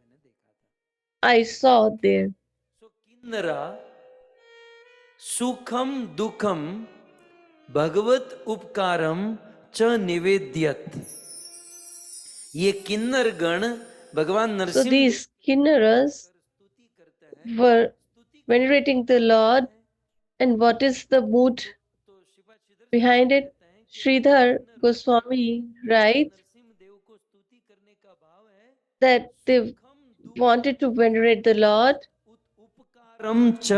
[SPEAKER 2] I saw there.
[SPEAKER 1] So Kinnara सुखम दुखम भगवत उपकारम च निवेद्यत. ये किन्नर गण भगवान
[SPEAKER 2] So
[SPEAKER 1] Narasimha
[SPEAKER 2] these Kinnaras were venerating the Lord, and what is the mood behind it? Sridhar Goswami writes that they wanted to venerate the Lord.
[SPEAKER 1] उपकारम च,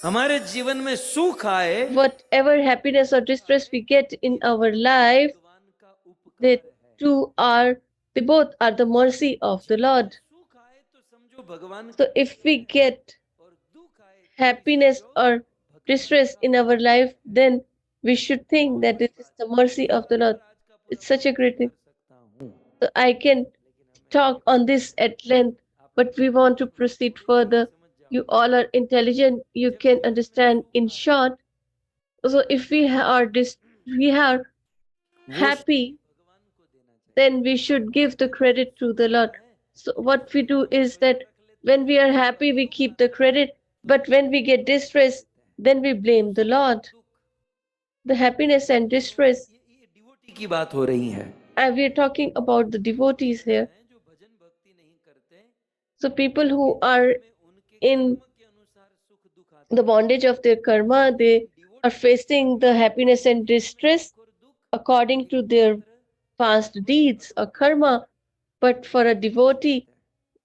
[SPEAKER 1] हमारे जीवन में सुख आए,
[SPEAKER 2] Whatever happiness or distress we get in our life, they they both are the mercy of the Lord. So if we get happiness or distress in our life, then we should think that it is the mercy of the Lord. It's such a great thing. So I can talk on this at length, but we want to proceed further. You all are intelligent, you can understand in short. So if we are happy, then we should give the credit to the Lord. So what we do is that when we are happy, we keep the credit, but when we get distress, then we blame the Lord. The happiness and distress,
[SPEAKER 1] की बात हो रही है.
[SPEAKER 2] and we are talking about the devotees here. So people who are in the bondage of their karma, they are facing the happiness and distress according to their past deeds or karma. But for a devotee,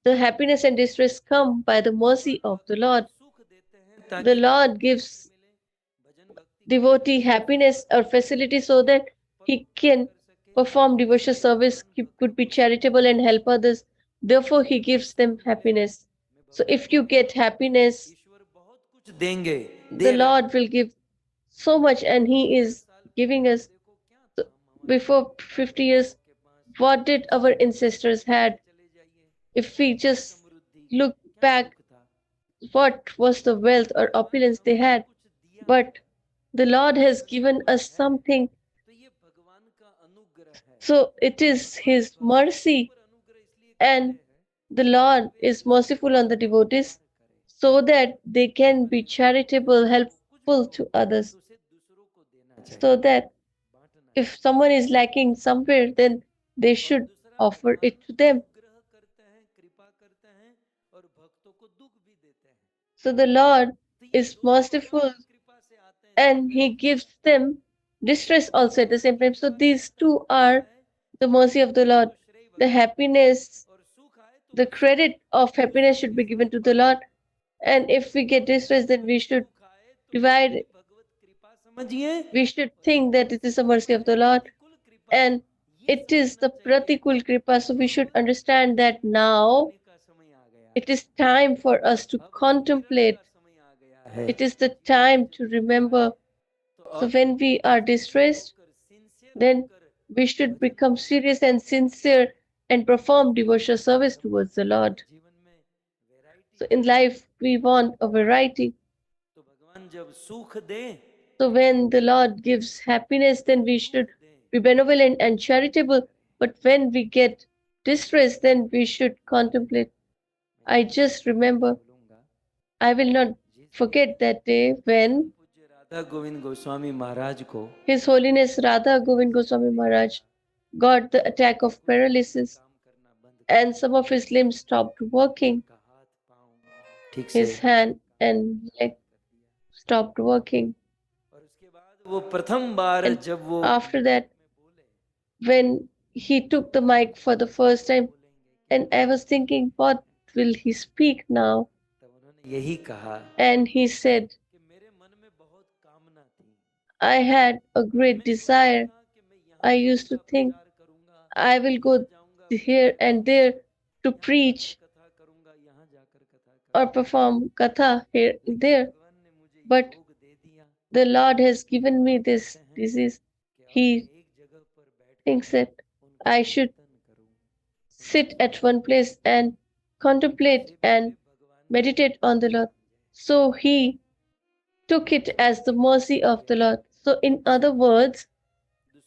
[SPEAKER 2] the happiness and distress come by the mercy of the Lord. The Lord gives devotee happiness or facility so that he can perform devotional service, he could be charitable and help others. Therefore, he gives them happiness. So if you get happiness, the Lord will give so much, and he is giving us. So before 50 years, what did our ancestors had? If we just look back, what was the wealth or opulence they had? But the Lord has given us something. So it is his mercy, and the Lord is merciful on the devotees so that they can be charitable, helpful to others. So that if someone is lacking somewhere, then they should offer it to them. So the Lord is merciful and he gives them distress also at the same time. So these two are the mercy of the Lord. The happiness, the credit of happiness should be given to the Lord. And if we get distress, then we should divide it. We should think that it is the mercy of the Lord. And it is the Pratikul Kripa. So we should understand that now it is time for us to contemplate. It is the time to remember. So when we are distressed, then we should become serious and sincere and perform devotional service towards the Lord. So in life, we want a variety. So when the Lord gives happiness, then we should be benevolent and charitable. But when we get distress, then we should contemplate. I just remember, I will not forget that day when His Holiness Radha Govind Goswami Maharaj got the attack of paralysis and some of his limbs stopped working. His hand and leg stopped working. And after that, when he took the mic for the first time, and I was thinking, what will he speak now? And he said, I had a great desire. I used to think I will go here and there to preach or perform Katha here and there. But the Lord has given me this disease. He thinks that I should sit at one place and contemplate and meditate on the Lord. So he took it as the mercy of the Lord. So, in other words,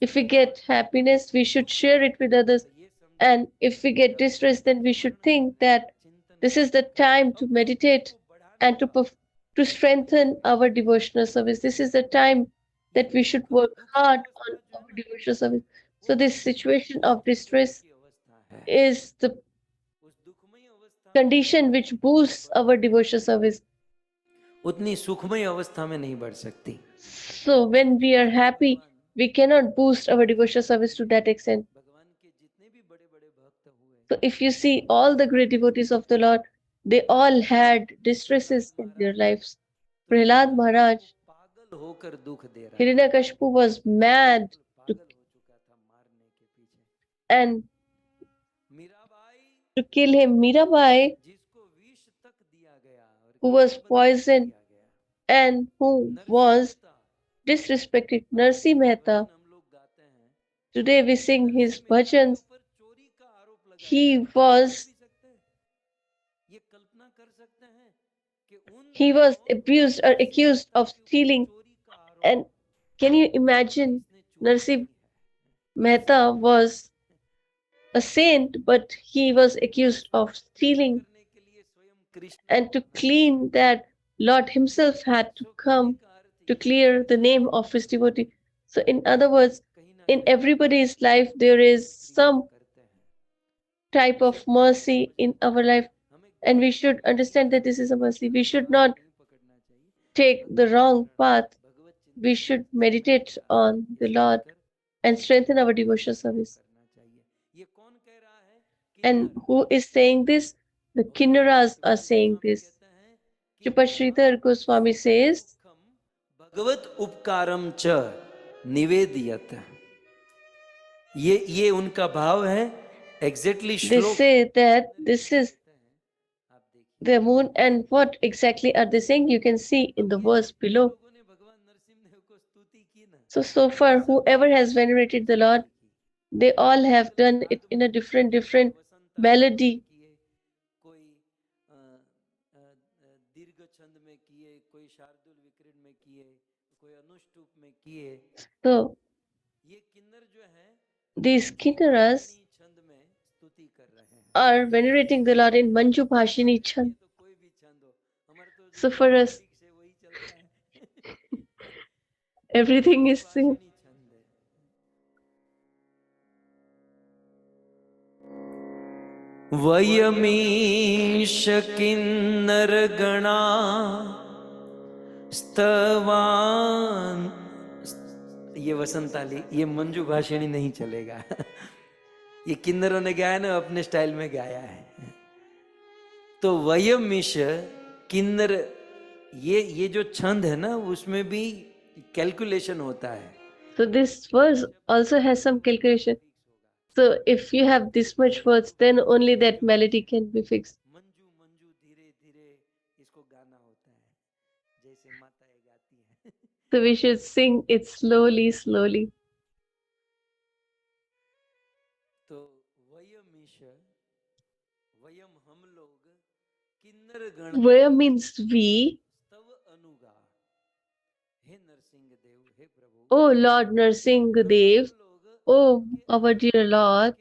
[SPEAKER 2] if we get happiness, we should share it with others. And if we get distress, then we should think that this is the time to meditate and to strengthen our devotional service. This is the time that we should work hard on our devotional service. So, this situation of distress is the condition which boosts our devotional service.
[SPEAKER 1] उतनी सुखमय अवस्था में नहीं बढ़ सकती.
[SPEAKER 2] So, when we are happy, we cannot boost our devotional service to that extent. So, if you see all the great devotees of the Lord, they all had distresses in their lives. Prahlad Maharaj,
[SPEAKER 1] पागल होकर दुख दे रहा.
[SPEAKER 2] Hiranyakashipu was mad
[SPEAKER 1] पागल हो चुका था मारने के पीछे.
[SPEAKER 2] and
[SPEAKER 1] Mirabai
[SPEAKER 2] to kill him. Mirabai,
[SPEAKER 1] जिसको विष तक दिया गया और
[SPEAKER 2] who was
[SPEAKER 1] कितना बदनाम
[SPEAKER 2] poisoned
[SPEAKER 1] किया गया.
[SPEAKER 2] and who was disrespected. Narsi Mehta,
[SPEAKER 1] हम लोग गाते हैं.
[SPEAKER 2] today we sing his bhajans.
[SPEAKER 1] पर चोरी का आरोप लगाया.
[SPEAKER 2] He was
[SPEAKER 1] ये कल्पना कर सकते हैं कि उन
[SPEAKER 2] he was abused or accused of stealing. And can you imagine, Narsi Mehta was a saint, but he was accused of stealing. And to clean that, Lord himself had to come to clear the name of his devotee. So, in other words, in everybody's life, there is some type of mercy in our life, and we should understand that this is a mercy. We should not take the wrong path. We should meditate on the Lord and strengthen our devotional service. And who is saying this? The Kinnaras are saying this. Sripad Sridhar Goswami says,
[SPEAKER 1] भगवत उपकारम च निवेदियत. ये उनका भाव है. Exactly
[SPEAKER 2] they
[SPEAKER 1] श्लोक
[SPEAKER 2] say that this is the moon, and what exactly are they saying? You can see in the verse below. So far, whoever has venerated the Lord, they all have done it in a different melody.
[SPEAKER 1] कोई दीर्घ छंद में किए, कोई शार्दुल विक्रीड में किए, कोई अनुष्टुप में किए.
[SPEAKER 2] So
[SPEAKER 1] ये किन्नर जो है
[SPEAKER 2] these Kinnaras
[SPEAKER 1] छंद में स्तुति कर रहे हैं.
[SPEAKER 2] are venerating the Lord in Manju Bhashini Chand.
[SPEAKER 1] तो कोई भी छंद हो, हमारे तो
[SPEAKER 2] So for us,
[SPEAKER 1] ठीक से वही चलता है.
[SPEAKER 2] everything is same.
[SPEAKER 1] वयमीश किन्नर गणा स्तवान. ये वसंताली, ये मंजू भाषिणी नहीं चलेगा. ये किन्नरों ने गाया ना, अपने स्टाइल में गाया है. तो वयमीश किन्नर, ये जो छंद है ना, उसमें भी कैलकुलेशन होता है.
[SPEAKER 2] So this verse also has some calculation. So if you have this much words, then only that melody can be fixed.
[SPEAKER 1] Manju Manju धीरे धीरे इसको गाना होता है, जैसे माताएं गाती हैं.
[SPEAKER 2] So we should sing it slowly, slowly.
[SPEAKER 1] तो वयमीश, वयम हम लोग किन्नर गण.
[SPEAKER 2] Vaya means we.
[SPEAKER 1] तव अनुगा. हे नरसिंह देव, हे प्रभु.
[SPEAKER 2] Oh Lord Narsingh Dev, oh our dear Lord,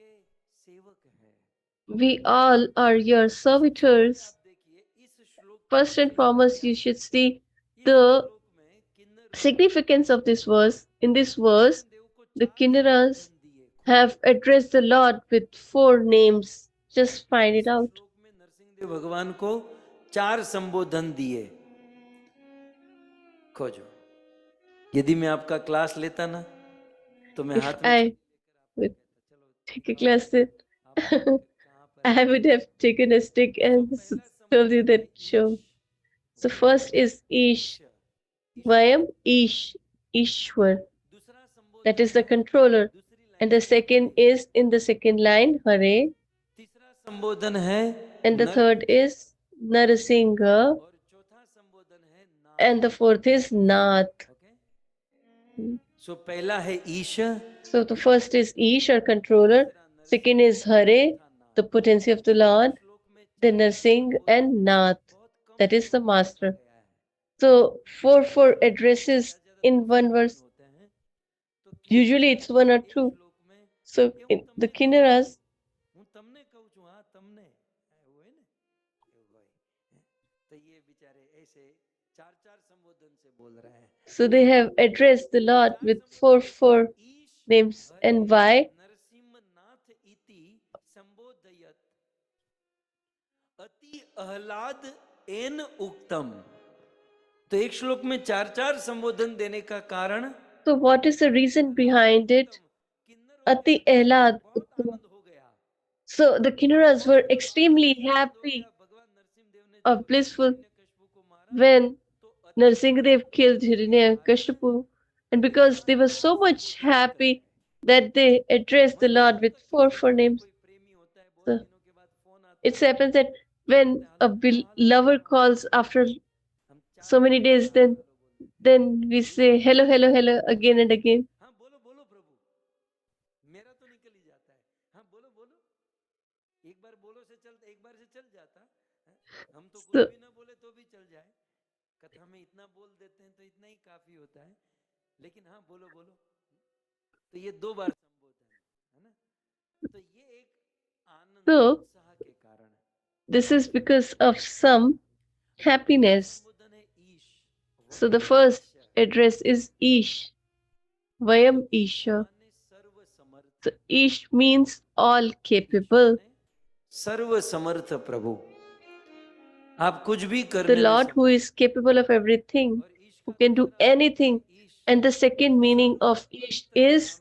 [SPEAKER 2] we all are your servitors. First and foremost, you should see the significance of this verse. In this verse, the Kinnaras have addressed the Lord with 4 names. Just find it out.
[SPEAKER 1] Narasimha भगवान को 4 संबोधन दिए. खोजो. यदि मैं आपका class लेता ना, तो मैं
[SPEAKER 2] If
[SPEAKER 1] हाथ में
[SPEAKER 2] I would take a class, then I would have taken a stick and told you that show. So first is Ish, Vayam, Ish, Ishwar. That is the controller. And the second is in the second line, Hare.
[SPEAKER 1] तीसरा संबोधन है
[SPEAKER 2] And the third is Narasingha.
[SPEAKER 1] और चौथा संबोधन है Nath.
[SPEAKER 2] And the fourth is Nath.
[SPEAKER 1] Okay. So पहला है ईश,
[SPEAKER 2] So the first is Ish or controller, second is Hare, the potency of the Lord, then Narsingh and Nath, that is the master. So four addresses in one verse. Usually it's one or two. So in the Kinnaras,
[SPEAKER 1] હું તમને કહું છું, હા તમને એવું હોય ને, એવું હોય. તો ये बेचारे ऐसे चार चार संबोधन से बोल रहे हैं.
[SPEAKER 2] so they have addressed the Lord with four names. And why?
[SPEAKER 1] Narsinghnath इति संबोधयत अति आह्लाद एन उक्तम. तो एक श्लोक में चार चार संबोधन देने का कारण,
[SPEAKER 2] So what is the reason behind it? Ati Ahlad Uttam. So the Kinnaras were extremely happy or blissful when Narsimhadev killed Hiranyakashipu, and because they were so much happy that they addressed the Lord with four names. So it happens that when a lover calls after so many days, then we say hello, hello, hello again and again.
[SPEAKER 1] हाँ बोलो बोलो प्रभु, मेरा तो निकल ही जाता है. हाँ बोलो बोलो, एक बार बोलो से चल, एक बार से चल जाता. हम तो कुछ भी ना बोले तो भी चल जाए. कथा में इतना बोल देते हैं तो इतना ही काफी होता है. लेकिन हाँ बोलो बोलो, तो ये दो बार संबोधन है ना. तो ये एक आनंद उत्साह के कारण.
[SPEAKER 2] This is because of some happiness. So the first address is Ish, Vayam Isha. So Ish means all capable.
[SPEAKER 1] सर्व समर्थ प्रभु, आप कुछ भी करने
[SPEAKER 2] The Lord who is capable of everything, who can do anything. And the second meaning of Ish is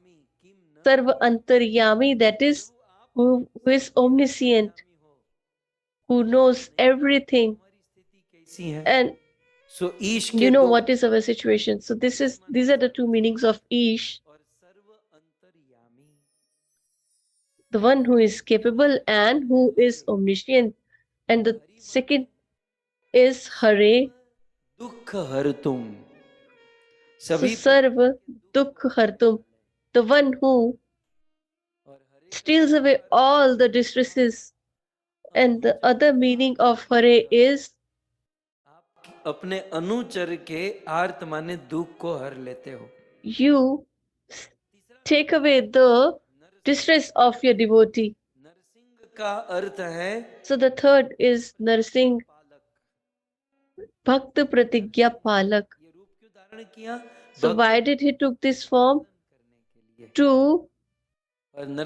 [SPEAKER 2] Sarva Antaryami, that is, who is omniscient, who knows everything. And
[SPEAKER 1] so Ish
[SPEAKER 2] you know what is our situation. So these are the two meanings of Ish. The one who is capable and who is omniscient. And the second is Hare.
[SPEAKER 1] Dukha Hartum.
[SPEAKER 2] So Sarva Dukha Hartum, the one who steals away all the distresses. And the other meaning of Hare is
[SPEAKER 1] अपने अनुचर के आर्त माने दुख को हर लेते हो.
[SPEAKER 2] You take away the distress of your devotee.
[SPEAKER 1] Narasimha का अर्थ है,
[SPEAKER 2] so the third is Narsingh, Bhakta Pratigya Palak.
[SPEAKER 1] ये रूप क्यों धारण किया?
[SPEAKER 2] So why did he took this form? To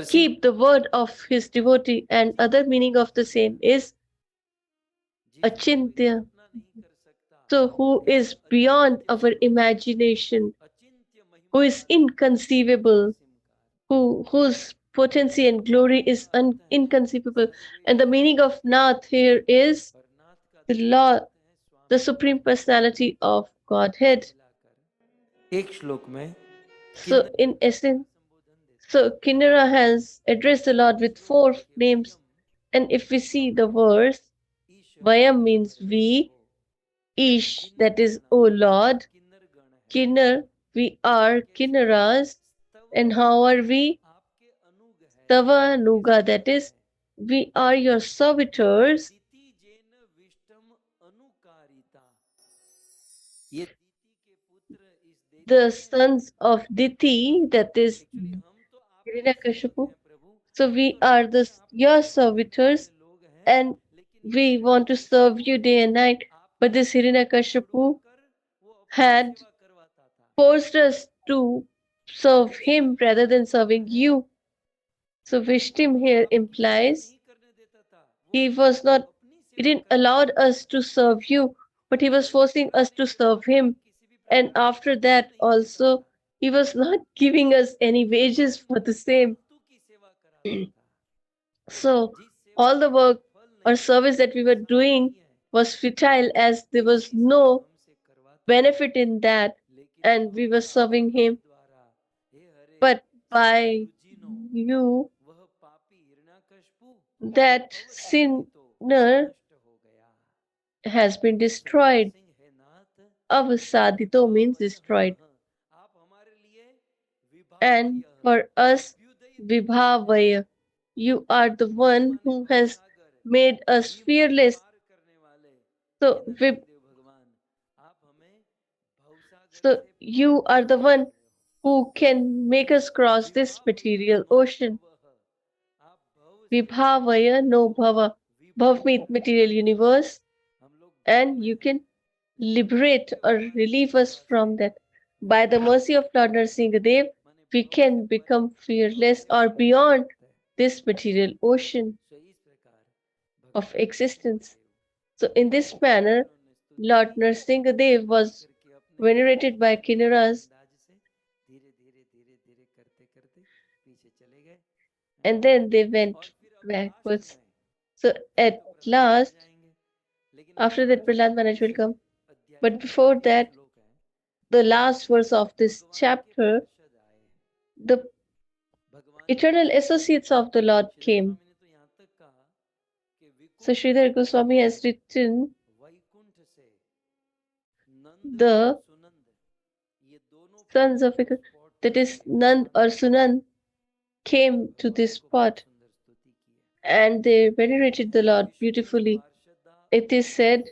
[SPEAKER 2] keep the word of his devotee. And other meaning of the same is Achintya. So who is beyond our imagination, who is inconceivable, whose potency and glory is inconceivable. And the meaning of Nath here is the Lord, the Supreme Personality of Godhead. So in essence, so Kinnara has addressed the Lord with four names. And if we see the verse, Vayam means we, Ish, that is, O Lord, Kinnar, we are Kinnaras. And how are we? Tava Nuga, that is, we are your servitors. The sons of Diti, that is Hiranyakashipu. So we are your servitors, and we want to serve you day and night. But this Hiranyakashipu had forced us to serve him rather than serving you. So Vishtim here implies he didn't allow us to serve you, but he was forcing us to serve him. And after that also, he was not giving us any wages for the same. So all the work or service that we were doing was futile, as there was no benefit in that, and we were serving him. But by you, that sinner has been destroyed. Avasadito means destroyed. and for us, Vibhavaya. You are the one who has made us fearless. So, so you are the one who can make us cross this material ocean. Vibhavaya no bhava. Bhav means material universe, and you can liberate or relieve us from that. By the mercy of Lord Narsimha Dev, we can become fearless or beyond this material ocean of existence. So, in this manner, Lord Narsimha Dev was venerated by Kinnaras, and then they went backwards. So, at last, after that, Prahlad Maharaj will come. But before that, the last verse of this chapter, the eternal associates of the Lord came. So Sridhar Goswami has written the sons of that is Nand or Sunan came to this spot and they venerated the Lord beautifully. It is said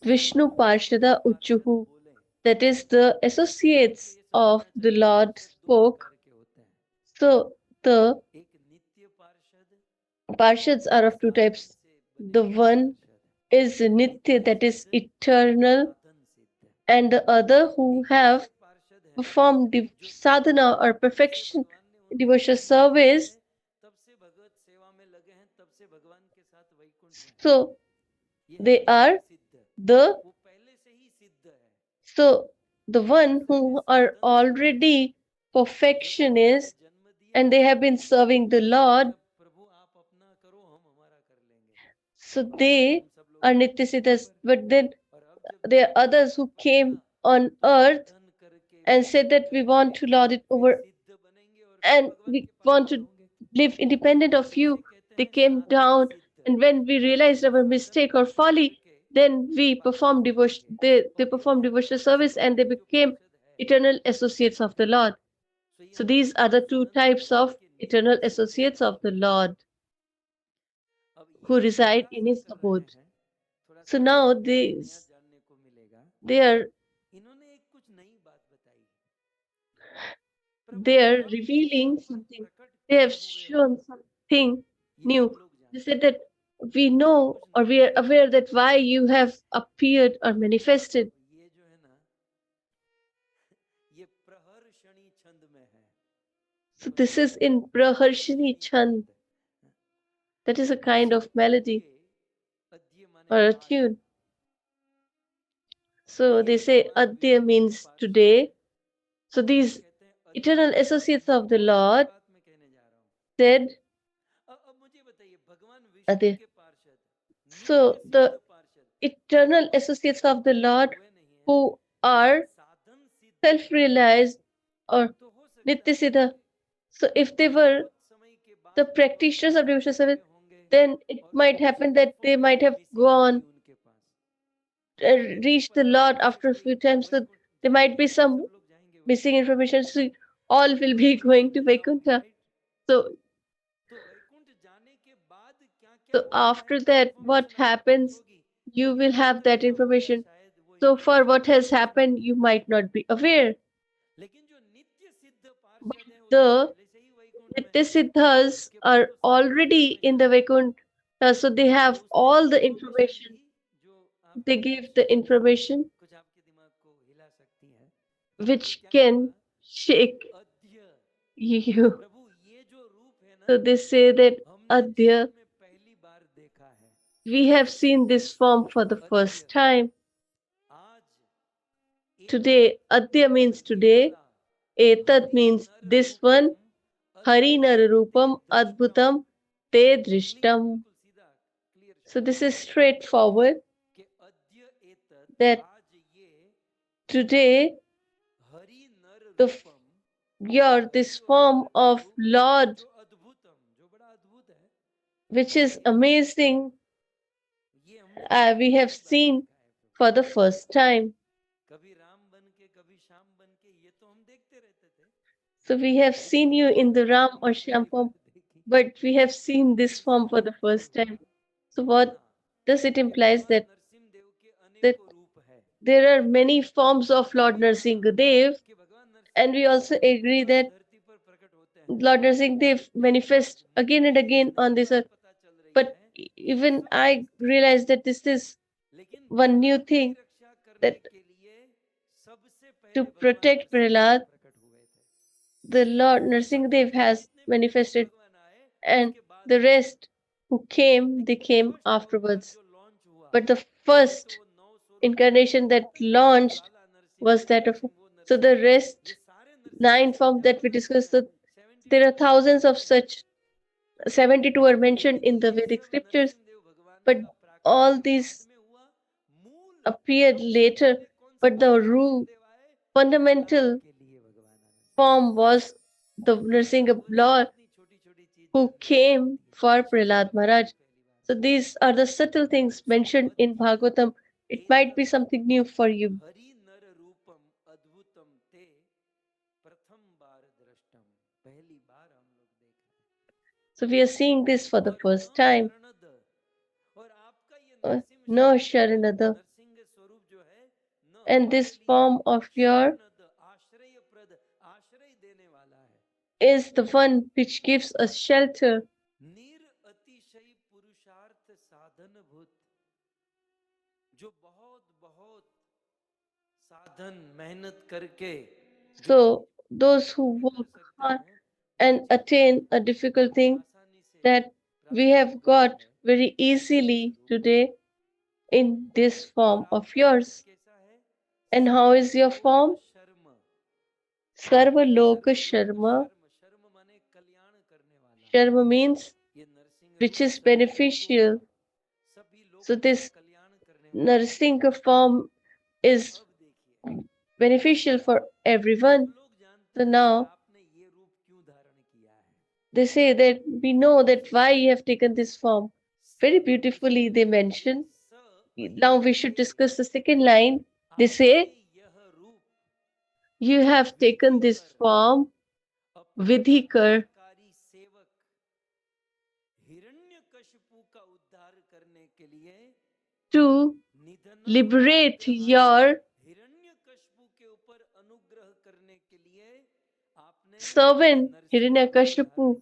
[SPEAKER 2] Vishnu Parshada Uchuhu, that is the associates of the Lord spoke. So the Parshads are of two types. The one is Nitya, that is eternal, and the other who have performed sadhana or perfection devotional service. So they are the so the one who are already perfectionists and they have been serving the Lord. So they are Nityasiddhas, but then there are others who came on earth and said that we want to lord it over and we want to live independent of you. They came down, and when we realized our mistake or folly, then we performed devotion. They performed devotional service and they became eternal associates of the Lord. So these are the two types of eternal associates of the Lord who reside in his abode. So now they are they are revealing something. They have shown something new. They said that we know or we are aware that why you have appeared or manifested. So this is in Praharshini Chand. That is a kind of melody or a tune. So they say Adya means today. So these eternal associates of the Lord said Adya. So the eternal associates of the Lord who are self-realized or Nityasiddha. So if they were the practitioners of devotional service, then it might happen that they might have gone reached the Lord after a few times. So there might be some missing information. So all will be going to Vaikuntha. So, so after that, what happens? You will have that information. So far, what has happened, you might not be aware. But the Nityasiddhas are already in the Vaikuntha, so they have all the information. They give the information which can shake you. So they say that Adya, we have seen this form for the first time. Today, Adya means today, Etad means this one, Harinar Rupam Adbhutam Te Drishtam. So this is straightforward that today the your this form of Lord, which is amazing, we have seen for the first time. So we have seen you in the Ram or Shyam form, but we have seen this form for the first time. So what does it implies that there are many forms of Lord Narsimha Dev, and we also agree that Lord Narsimha Dev manifests again and again on this earth. But even I realized that this is one new thing, that to protect Prahlad, the Lord Narsimha Dev has manifested, and the rest who came, they came afterwards. But the first incarnation that launched was that of, so the rest nine forms that we discussed, so there are thousands of such. 72 are mentioned in the Vedic scriptures, but all these appeared later. But the fundamental form was the Nrsimha Lord who came for Prahlad Maharaj. So these are the subtle things mentioned in Bhagavatam. It might be something new for you. So we are seeing this for the first time. No Sharanada. And this form of your is the one which gives us shelter. So those who work hard and attain a difficult thing that we have got very easily today in this form of yours. And how is your form? Sarva Loka Sharma. Sharma means which is beneficial. So this Narsinga form is beneficial for everyone. So now they say that we know that why you have taken this form. Very beautifully they mention. Now we should discuss the second line. They say, you have taken this form, Vidhikar, to liberate your servant Hiranyakashipu,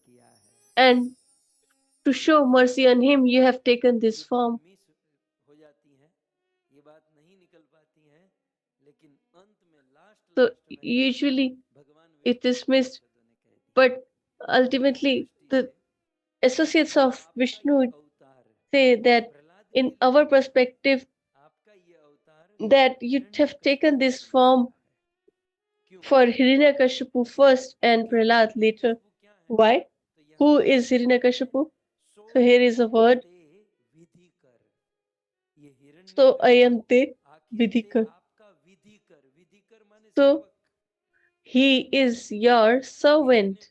[SPEAKER 2] and to show mercy on him, you have taken this form. So usually it is missed, but ultimately the associates of Vishnu say that in our perspective that you have taken this form for Hiranyakashipu first and Prahlad later. Why? Who is Hiranyakashipu? So here is a word. So I am the Vidhikar. So he is your servant.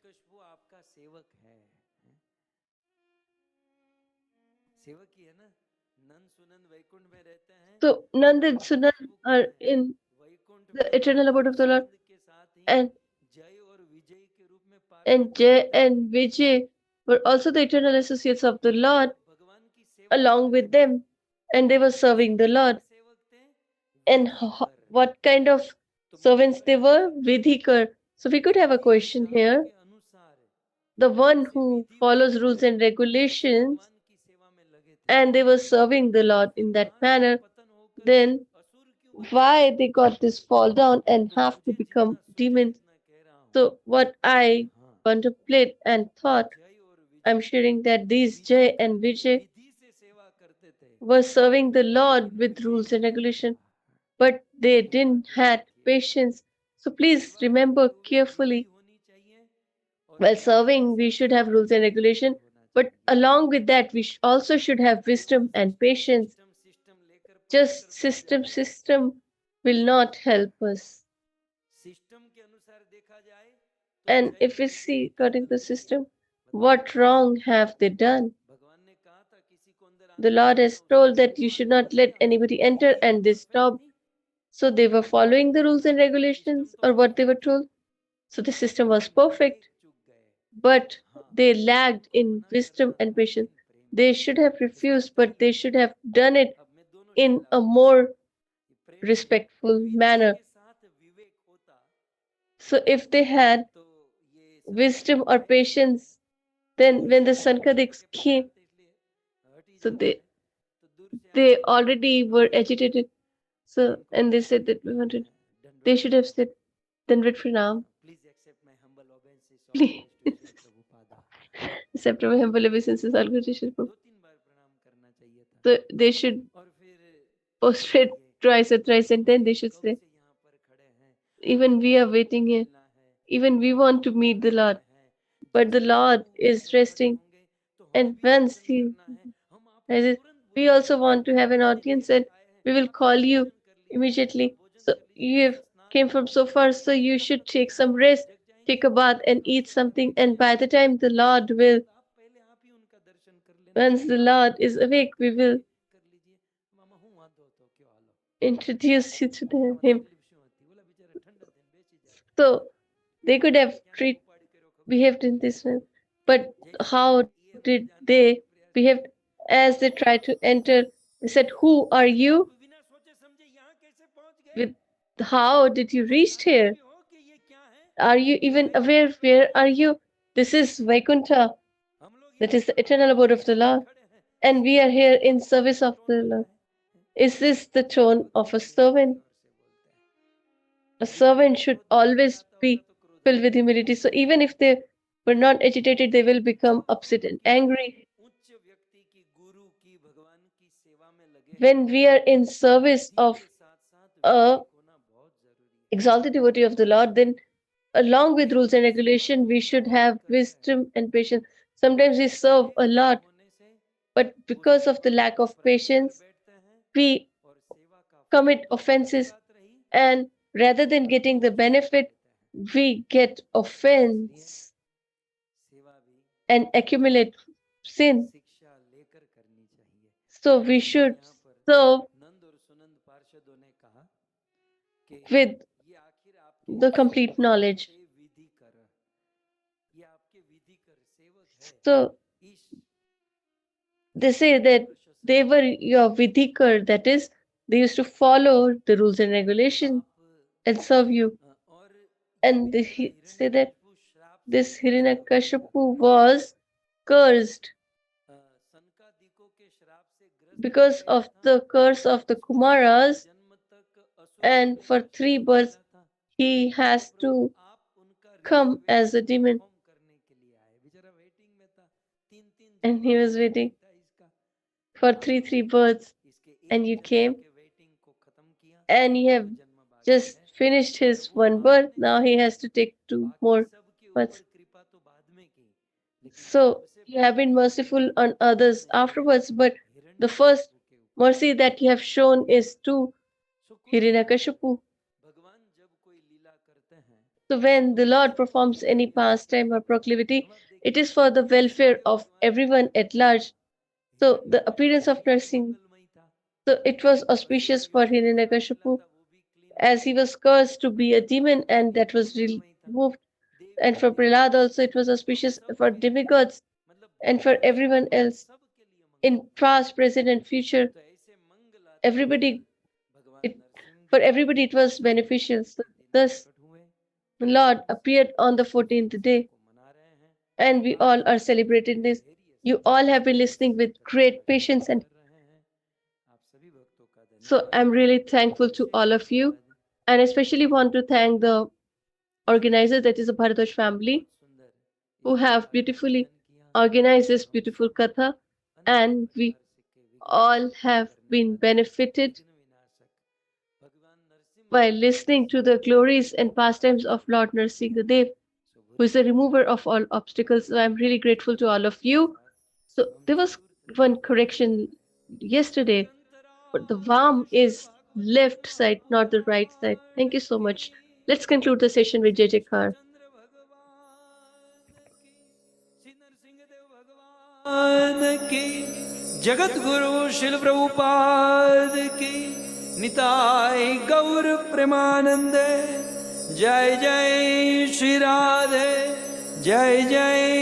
[SPEAKER 2] So Nand and Sunan are in the eternal abode of the Lord, and Jay and Vijay were also the eternal associates of the Lord along with them, and they were serving the Lord. And what kind of servants they were? Vidhikar. So we could have a question here. The one who follows rules and regulations, and they were serving the Lord in that manner, then why they got this fall down and have to become demons? So what I contemplate and thought, I'm sharing that these Jay and Vijay were serving the Lord with rules and regulation, but they didn't had patience. So please remember carefully, while serving, we should have rules and regulation, but along with that, we also should have wisdom and patience. Just system will not help us. And if we see according to the system, what wrong have they done? The Lord has told that you should not let anybody enter, and they stopped. So they were following the rules and regulations, or what they were told. So the system was perfect, but they lagged in wisdom and patience. They should have refused, but they should have done it in a more respectful manner. So if they had wisdom or patience, then when the Sankadiks came, so they already were agitated. So and they said that we wanted. They should have said, Danvat Pranam. Please accept my humble obeisances, all good wishes. So they should prostrate twice or thrice, and then they should say, even we are waiting here. Even we want to meet the Lord, but the Lord is resting. And once He has it, we also want to have an audience, and we will call you immediately. So you have came from so far, so you should take some rest, take a bath, and eat something. And by the time the Lord will, once the Lord is awake, we will introduce you to Him. So they could have behaved in this way, but how did they behave as they tried to enter? They said, "Who are you? With how did you reach here? Are you even aware where are you? This is Vaikuntha, that is the eternal abode of the Lord, and we are here in service of the Lord." Is this the tone of a servant? A servant should always be filled with humility. So even if they were not agitated, they will become upset and angry. When we are in service of a exalted devotee of the Lord, then along with rules and regulation, we should have wisdom and patience. Sometimes we serve a lot, but because of the lack of patience, we commit offenses, and rather than getting the benefit, we get offense and accumulate sin. So we should serve with the complete knowledge. So they say that they were your vidikar, that is, they used to follow the rules and regulation and serve you. And they say that this Hiranyakashipu was cursed because of the curse of the Kumaras, and for 3 births he has to come as a demon. And he was waiting for three births, and you came, and you have just finished his 1 birth. Now he has to take 2 more births. So you have been merciful on others afterwards, but the first mercy that you have shown is to Hiranyakashipu. So when the Lord performs any pastime or proclivity, it is for the welfare of everyone at large. So the appearance of Narsimha, so it was auspicious for Hiranyakashipu, as he was cursed to be a demon, and that was removed. And for Prahlad also it was auspicious for demigods and for everyone else in past, present, and future. Everybody, it, for everybody it was beneficial. So thus, the Lord appeared on the 14th day, and we all are celebrating this. You all have been listening with great patience, and so I'm really thankful to all of you, and especially want to thank the organizer, that is the Bharadwaj family, who have beautifully organized this beautiful katha, and we all have been benefited by listening to the glories and pastimes of Lord Narsimha Dev, who is the remover of all obstacles. So I'm really grateful to all of you. So there was one correction yesterday, but the Vam is left side, not the right side. Thank you so much. Let's conclude the session with Jai Jaikar.
[SPEAKER 1] की जगत गुरु शिल प्रभुपाद की निताय गौर प्रेमानंद जय जय श्री राधे, जय जय